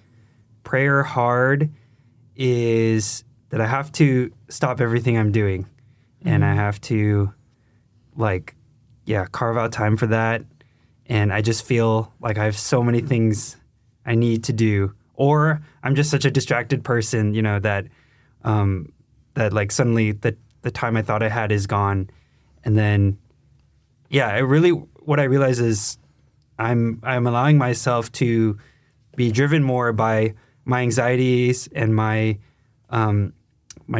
prayer hard is that I have to stop everything I'm doing and I have to carve out time for that. And I just feel like I have so many things I need to do, or I'm just such a distracted person, you know, that like suddenly the time I thought I had is gone. And then, what I realize is I'm allowing myself to be driven more by my anxieties and my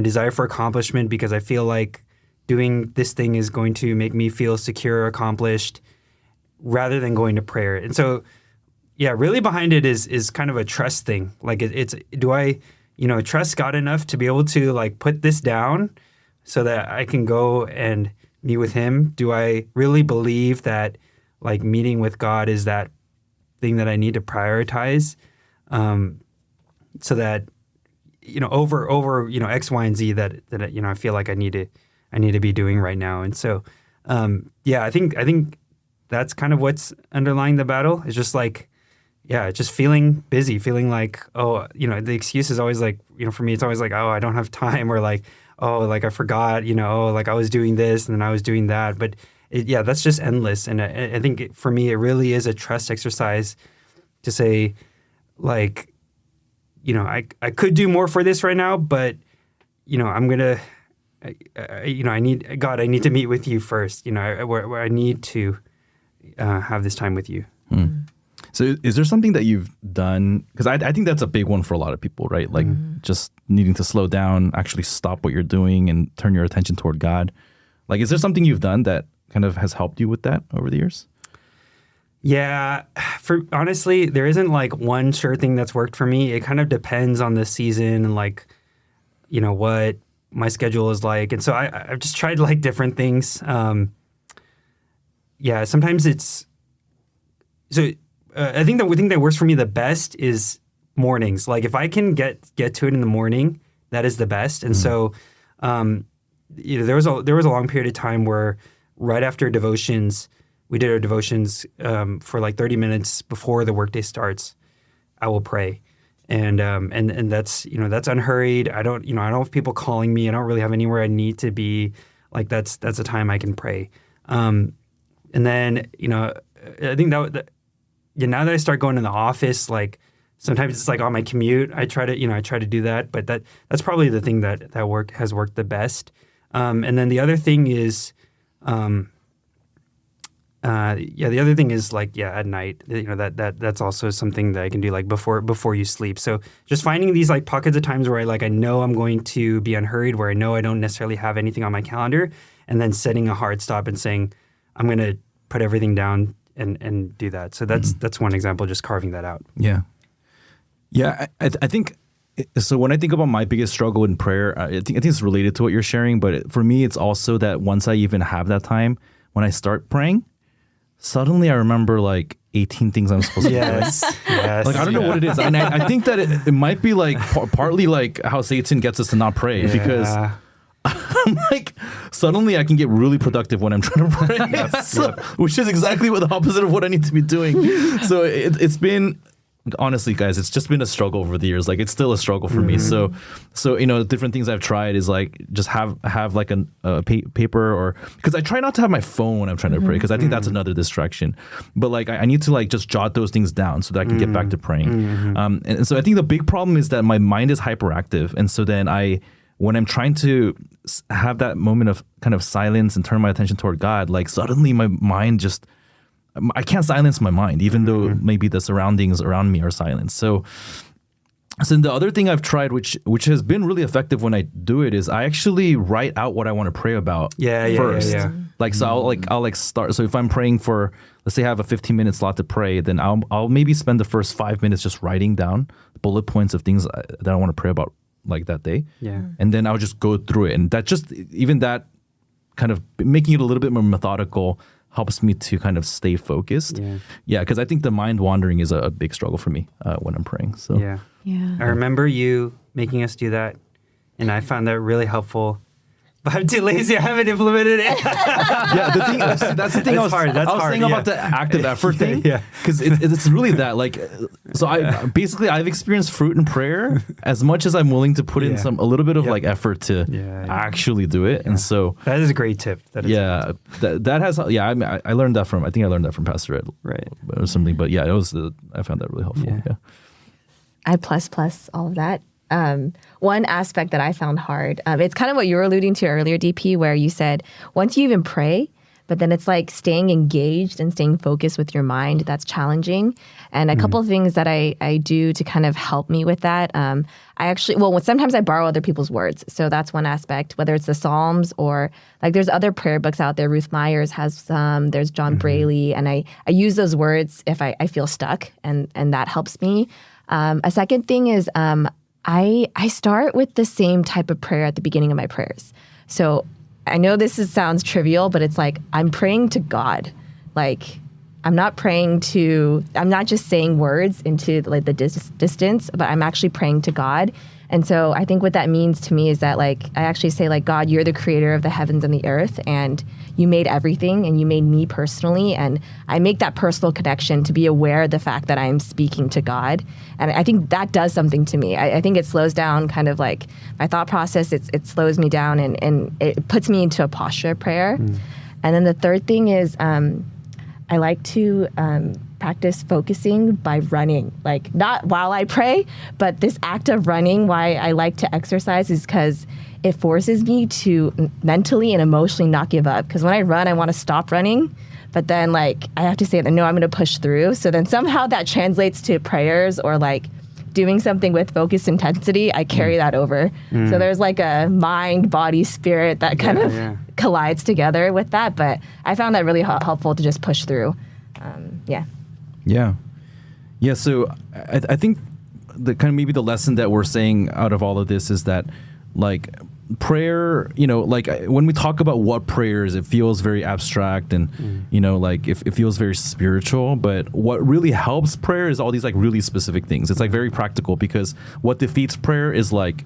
desire for accomplishment, because I feel like doing this thing is going to make me feel secure or accomplished rather than going to prayer. And so, really behind it is kind of a trust thing. Like it's do I, trust God enough to be able to like put this down so that I can go and meet with him? Do I really believe that like meeting with God is that thing that I need to prioritize? So that, over X, Y, and Z that I feel like I need to be doing right now. And so, I think that's kind of what's underlying the battle. It's just like, just feeling busy, feeling like, the excuse is always like, for me, it's always like, I don't have time, or like, like I forgot, like I was doing this and then I was doing that. But that's just endless. And I think for me, it really is a trust exercise to say, like, I could do more for this right now, but, I'm going to, I need to meet with you first, where I need to have this time with you.
So is there something that you've done? Because I think that's a big one for a lot of people, right? Like just needing to slow down, actually stop what you're doing and turn your attention toward God. Like, is there something you've done that kind of has helped you with that over the years?
Yeah, honestly, there isn't like one sure thing that's worked for me. It kind of depends on the season and like, what my schedule is like. And so I've just tried like different things. Sometimes it's, so I think the thing that works for me the best is mornings. Like if I can get to it in the morning, that is the best. And so, there was a long period of time where right after devotions, we did our devotions for like 30 minutes before the workday starts. I will pray, and that's that's unhurried. I don't have people calling me. I don't really have anywhere I need to be. Like that's a time I can pray. And then I think that now that I start going to the office, like sometimes it's like on my commute, I try to do that. But that's probably the thing that has worked the best. And then the other thing is, the other thing is like, at night, that's also something that I can do like before you sleep. So just finding these like pockets of times where I know I'm going to be unhurried, where I know I don't necessarily have anything on my calendar, and then setting a hard stop and saying, I'm going to put everything down and do that. So that's one example, just carving that out.
Yeah. Yeah, I think, so when I think about my biggest struggle in prayer, I think it's related to what you're sharing, but for me, it's also that once I even have that time, when I start praying, suddenly I remember like 18 things I'm supposed to do.
Yes.
Like, I don't know what it is. And I think that it might be like partly like how Satan gets us to not pray, because I'm like, suddenly I can get really productive when I'm trying to pray, which is exactly what the opposite of what I need to be doing. So it's been, honestly, guys, it's just been a struggle over the years. Like, it's still a struggle for me. So different things I've tried is like just have like a paper, or because I try not to have my phone when I'm trying to pray, because I think that's another distraction. But like I need to like just jot those things down so that I can get back to praying. And so I think the big problem is that my mind is hyperactive, and so then when I'm trying to have that moment of kind of silence and turn my attention toward God, like suddenly my mind just, I can't silence my mind, even though maybe the surroundings around me are silent. So the other thing I've tried, which has been really effective when I do it, is I actually write out what I want to pray about first. Like, so I'll start. So if I'm praying for, let's say I have a 15-minute slot to pray, then I'll maybe spend the first 5 minutes just writing down bullet points of things that I want to pray about like that day. Yeah. And then I'll just go through it. And that kind of making it a little bit more methodical helps me to kind of stay focused. Yeah, because I think the mind wandering is a big struggle for me when I'm praying. So
Yeah.
I remember you making us do that, and I found that really helpful. But I'm too lazy. I haven't implemented it.
Yeah, that's the thing. I was saying about the active effort thing. Because it's really that. Like, so I've experienced fruit in prayer as much as I'm willing to put in a little bit of like effort to actually do it. And so
that is a great tip.
That has I learned that from Pastor Ed, right, or something. But I found that really helpful. Yeah.
I plus all of that. One aspect that I found hard, it's kind of what you were alluding to earlier, DP, where you said once you even pray, but then it's like staying engaged and staying focused with your mind. That's challenging. And a couple of things that I do to kind of help me with that. Sometimes I borrow other people's words. So that's one aspect, whether it's the Psalms or like there's other prayer books out there. Ruth Myers has some, there's John Braley. And I use those words if I feel stuck, and that helps me. A second thing is I start with the same type of prayer at the beginning of my prayers. So I know sounds trivial, but it's like I'm praying to God. Like I'm not just saying words into like the distance, but I'm actually praying to God. And so I think what that means to me is that like I actually say like, God, you're the creator of the heavens and the earth, and you made everything, and you made me personally. And I make that personal connection to be aware of the fact that I'm speaking to God. And I think that does something to me. I think it slows down kind of like my thought process. It slows me down and it puts me into a posture of prayer. And then the third thing is I like to practice focusing by running, like not while I pray, but this act of running, why I like to exercise is because it forces me to mentally and emotionally not give up. Because when I run, I want to stop running, but then like I have to say that, no, I'm going to push through. So then somehow that translates to prayers or like doing something with focused intensity. I carry that over. So there's like a mind, body, spirit that kind of collides together with that. But I found that really helpful to just push through.
Yeah. So I think the kind of maybe the lesson that we're saying out of all of this is that like prayer, like when we talk about what prayer is, it feels very abstract and, like it feels very spiritual. But what really helps prayer is all these like really specific things. It's like very practical, because what defeats prayer is like,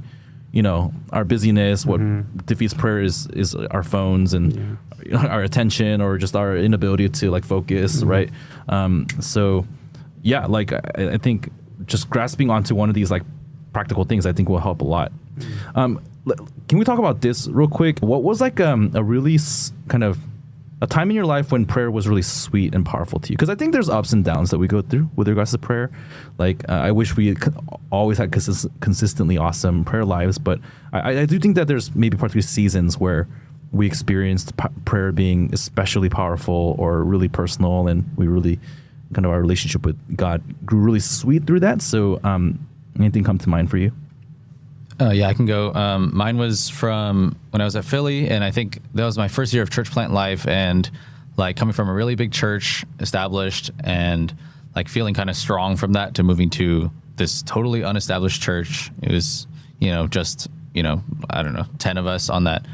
our busyness. What defeats prayer is our phones and our attention, or just our inability to like focus, right? Like I think just grasping onto one of these like practical things, I think will help a lot. Can we talk about this real quick? What was like a really kind of a time in your life when prayer was really sweet and powerful to you? Because I think there's ups and downs that we go through with regards to prayer. Like I wish we always had consistently awesome prayer lives, but I do think that there's maybe particularly seasons where we experienced prayer being especially powerful or really personal, and we really kind of our relationship with God grew really sweet through that. So anything come to mind for you?
Yeah, I can go. Mine was from when I was at Philly, and I think that was my first year of church plant life, and like coming from a really big church, established, and like feeling kind of strong from that to moving to this totally unestablished church. It was, just, I don't know, 10 of us on that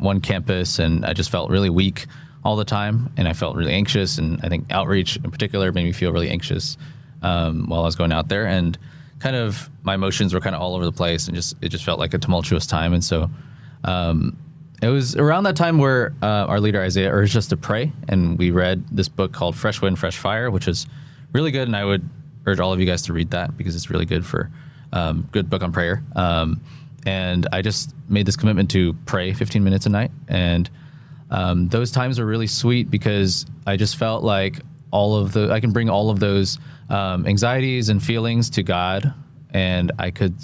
one campus, and I just felt really weak all the time, and I felt really anxious, and I think outreach in particular made me feel really anxious while I was going out there, and kind of my emotions were kind of all over the place, and it just felt like a tumultuous time. And so it was around that time where our leader Isaiah urged us to pray, and we read this book called Fresh Wind, Fresh Fire, which is really good, and I would urge all of you guys to read that because it's really good for good book on prayer. And I just made this commitment to pray 15 minutes a night, and those times were really sweet because I just felt like I can bring all of those anxieties and feelings to God, and I could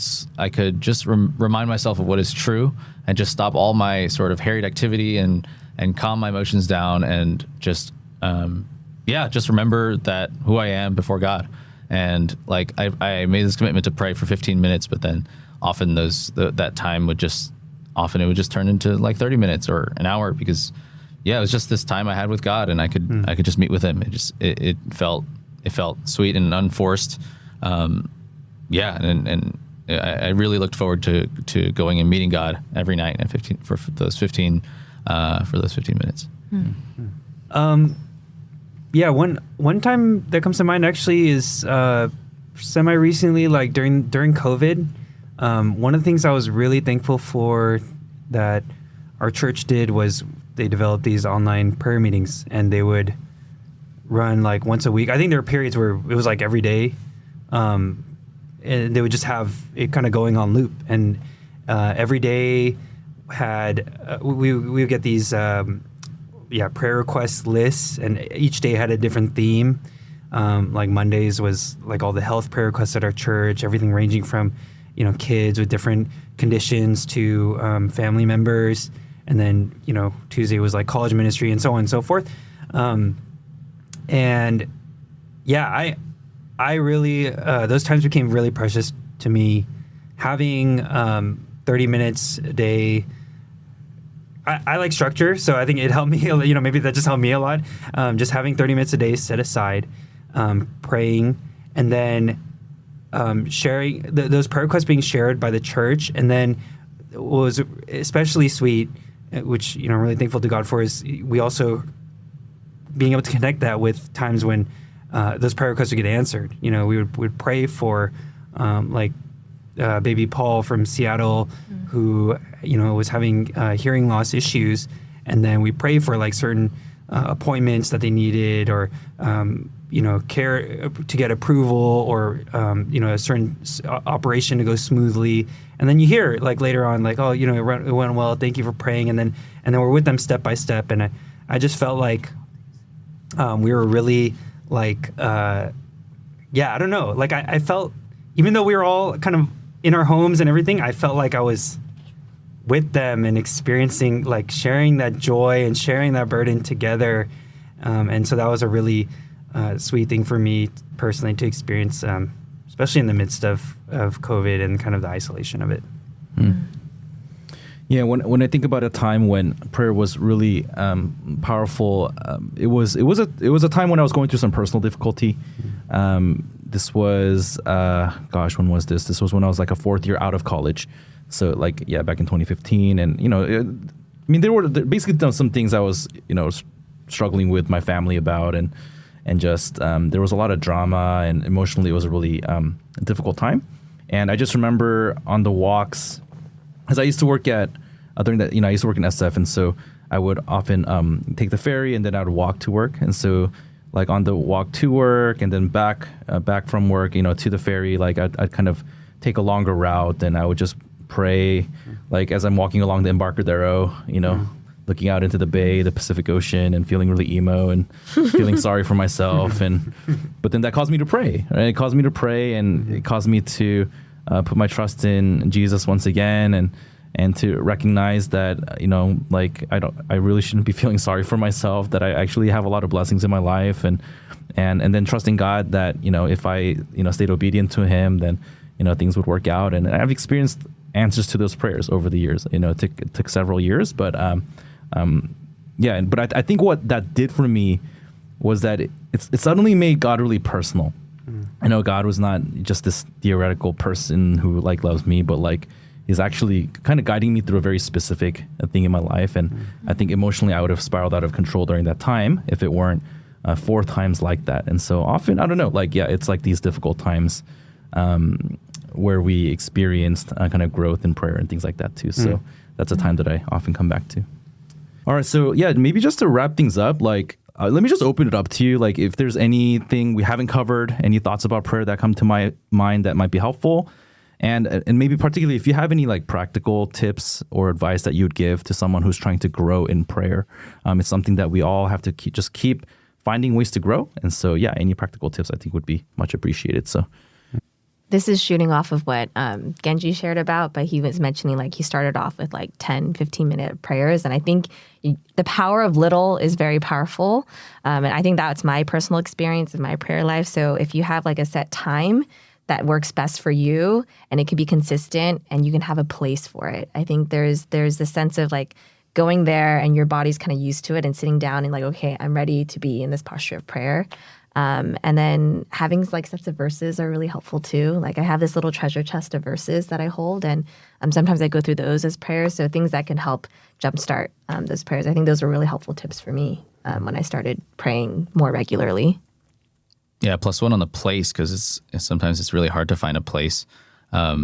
just remind myself of what is true, and just stop all my sort of harried activity and calm my emotions down, and just just remember that who I am before God. And like I made this commitment to pray for 15 minutes, but then often that time would just turn into like 30 minutes or an hour, because it was just this time I had with God, and I could just meet with him. It felt sweet and unforced. And I really looked forward to going and meeting God every night and for those 15 minutes.
One time that comes to mind actually is semi recently, like during COVID. One of the things I was really thankful for that our church did was they developed these online prayer meetings, and they would run like once a week. I think there were periods where it was like every day, and they would just have it kind of going on loop. And every day had we would get these prayer request lists, and each day had a different theme. Like Mondays was like all the health prayer requests at our church, everything ranging from kids with different conditions to family members. And then, Tuesday was like college ministry and so on and so forth. I really, those times became really precious to me. Having 30 minutes a day, I like structure, so I think it helped me, maybe that just helped me a lot. Just having 30 minutes a day set aside, praying, and then sharing those prayer requests being shared by the church. And then what was especially sweet, which I'm really thankful to God for, is we also being able to connect that with times when those prayer requests would get answered. We would pray for baby Paul from Seattle, who was having hearing loss issues, and then we pray for like certain appointments that they needed, or care to get approval, or a certain operation to go smoothly. And then you hear like later on, like, oh, it went well, thank you for praying. And then we're with them step by step. And I just felt like we were really like, I don't know. Like I felt, even though we were all kind of in our homes and everything, I felt like I was with them and experiencing, like sharing that joy and sharing that burden together. And so that was a really sweet thing for me personally to experience, especially in the midst of COVID and kind of the isolation of it.
Yeah, when I think about a time when prayer was really powerful, it was a time when I was going through some personal difficulty. This was when was this? This was when I was like a fourth year out of college. So back in 2015, and there were basically some things I was struggling with my family about, and just there was a lot of drama, and emotionally it was a really difficult time. And I just remember on the walks, as I used to work at during that, I used to work in SF, and so I would often take the ferry, and then I would walk to work. And so like on the walk to work and then back from work, to the ferry, like I'd kind of take a longer route, and I would just pray, like as I'm walking along the Embarcadero, looking out into the bay, the Pacific Ocean, and feeling really emo and feeling sorry for myself. But then that caused me to pray, right? It caused me to pray, and it caused me to put my trust in Jesus once again. and to recognize that, like I really shouldn't be feeling sorry for myself, that I actually have a lot of blessings in my life, and then trusting God that, if I, stayed obedient to him, then, things would work out. And I've experienced answers to those prayers over the years. It took several years, but but I think what that did for me was that it suddenly made God really personal. I know God was not just this theoretical person who like loves me, but like he's actually kind of guiding me through a very specific thing in my life. And I think emotionally I would have spiraled out of control during that time if it weren't 4 times like that. And so often, I don't know, like, it's like these difficult times where we experienced kind of growth in prayer and things like that too. So that's a time that I often come back to. All right. So yeah, maybe just to wrap things up, like, let me just open it up to you. Like, if there's anything we haven't covered, any thoughts about prayer that come to my mind that might be helpful, and maybe particularly if you have any like practical tips or advice that you'd give to someone who's trying to grow in prayer. It's something that we all have to keep finding ways to grow. And so, yeah, any practical tips I think would be much appreciated. So.
This is shooting off of what Genji shared about, but he was mentioning like he started off with like 10, 15-minute prayers. And I think the power of little is very powerful. And I think that's my personal experience in my prayer life. So if you have like a set time that works best for you and it can be consistent and you can have a place for it, I think there's this sense of like going there and your body's kind of used to it and sitting down and like, okay, I'm ready to be in this posture of prayer. And then having like sets of verses are really helpful too. Like I have this little treasure chest of verses that I hold, and sometimes I go through those as prayers. So things that can help jumpstart those prayers. I think those were really helpful tips for me when I started praying more regularly.
Yeah, plus one on the place, because sometimes it's really hard to find a place. I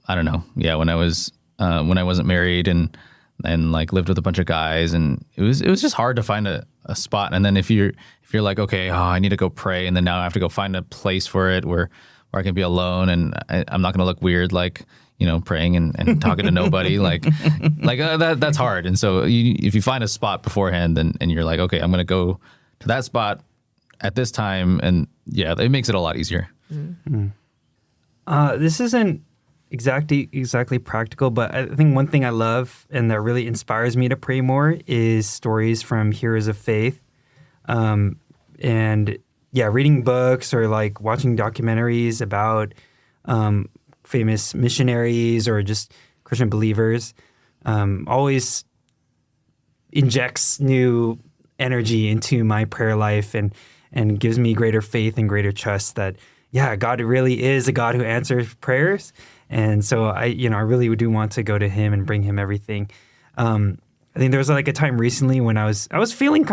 don't know. Yeah, when I wasn't married and like lived with a bunch of guys, and it was just hard to find a spot. And then if you're like, okay, I need to go pray, and then now I have to go find a place for it where I can be alone, and I'm not going to look weird, like, praying and talking to nobody, that's hard. And so if you find a spot beforehand, and you're like, okay, I'm going to go to that spot at this time, and yeah, it makes it a lot easier.
This isn't exactly practical, but I think one thing I love and that really inspires me to pray more is stories from heroes of faith. And yeah, reading books or like watching documentaries about famous missionaries or just Christian believers always injects new energy into my prayer life and gives me greater faith and greater trust that, yeah, God really is a God who answers prayers. And so I really do want to go to him and bring him everything. I think there was like a time recently when I was feeling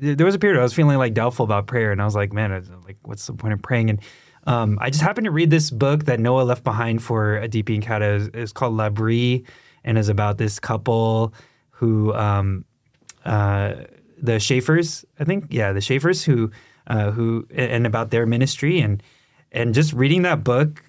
there was a period I was feeling like doubtful about prayer, and I was like, man, like, what's the point of praying? And I just happened to read this book that Noah left behind for a DP and Kata. It's called La Brie, and is about this couple who, the Schaeffers, I think, the Schaeffers who and about their ministry, and just reading that book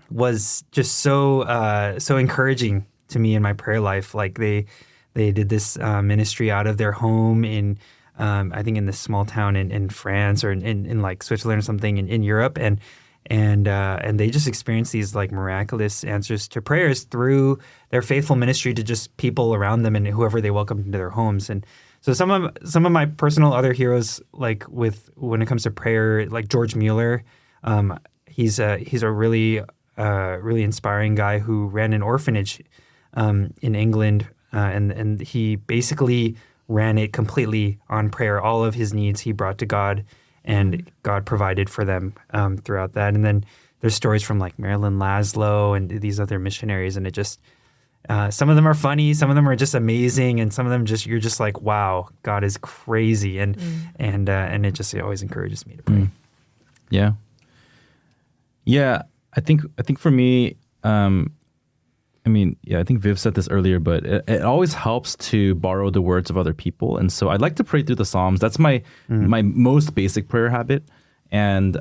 was just so encouraging to me in my prayer life. Like they did this ministry out of their home in I think in this small town in France or in like Switzerland or something in Europe, and they just experienced these like miraculous answers to prayers through their faithful ministry to just people around them and whoever they welcomed into their homes. And so some of my personal other heroes, like when it comes to prayer, like George Mueller, he's a really inspiring guy who ran an orphanage in England, and he basically ran it completely on prayer. All of his needs he brought to God, and God provided for them throughout that. And then there's stories from like Marilyn Laszlo and these other missionaries, and it just some of them are funny, some of them are just amazing, and some of them you're just like, wow, God is crazy, and it always encourages me to pray.
Yeah, I think for me, I think Viv said this earlier, but it always helps to borrow the words of other people. And so I'd like to pray through the Psalms. That's my most basic prayer habit. And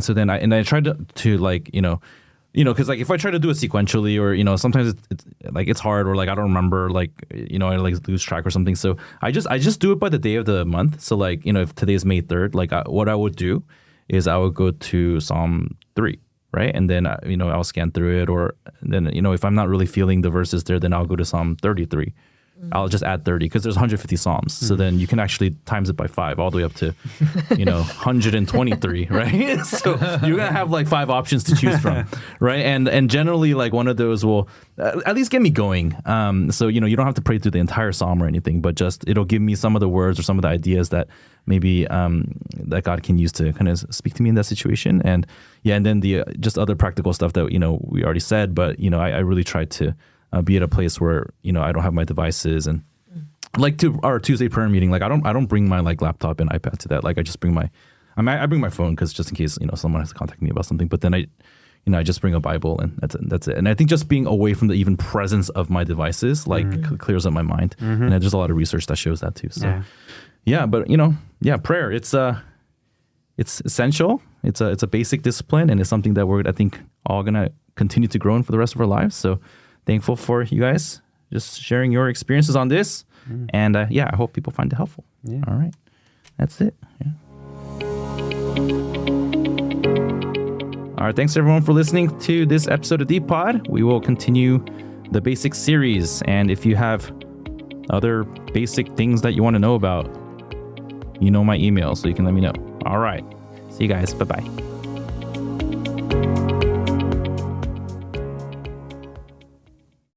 so then I try to like, because like if I try to do it sequentially or, sometimes it's hard or like I don't remember, like, I like lose track or something. So I just do it by the day of the month. So like, if today is May 3rd, like what I would do is I would go to Psalm 3. right? And then I'll scan through it, or then if I'm not really feeling the verses there, then I'll go to Psalm 33. I'll just add 30 because there's 150 Psalms. So then you can actually times it by 5 all the way up to, 123, right? So you're going to have like 5 options to choose from, right? And generally like one of those will at least get me going. So, you don't have to pray through the entire Psalm or anything, but just it'll give me some of the words or some of the ideas that maybe that God can use to kind of speak to me in that situation. And then the just other practical stuff that, we already said, but, I really try to be at a place where I don't have my devices, and like to our Tuesday prayer meeting, like I don't bring my like laptop and iPad to that. Like I just bring I bring my phone because just in case someone has to contact me about something. But then I just bring a Bible, and that's it. And I think just being away from the even presence of my devices like clears up my mind. And there's a lot of research that shows that too. So but prayer, it's essential. It's a basic discipline, and it's something that we're I think all gonna continue to grow in for the rest of our lives. So thankful for you guys just sharing your experiences on this. And I hope people find it helpful. Yeah. All right. That's it. Yeah. All right. Thanks everyone for listening to this episode of Deep Pod. We will continue the basic series. And if you have other basic things that you want to know about, my email, so you can let me know. All right. See you guys. Bye-bye.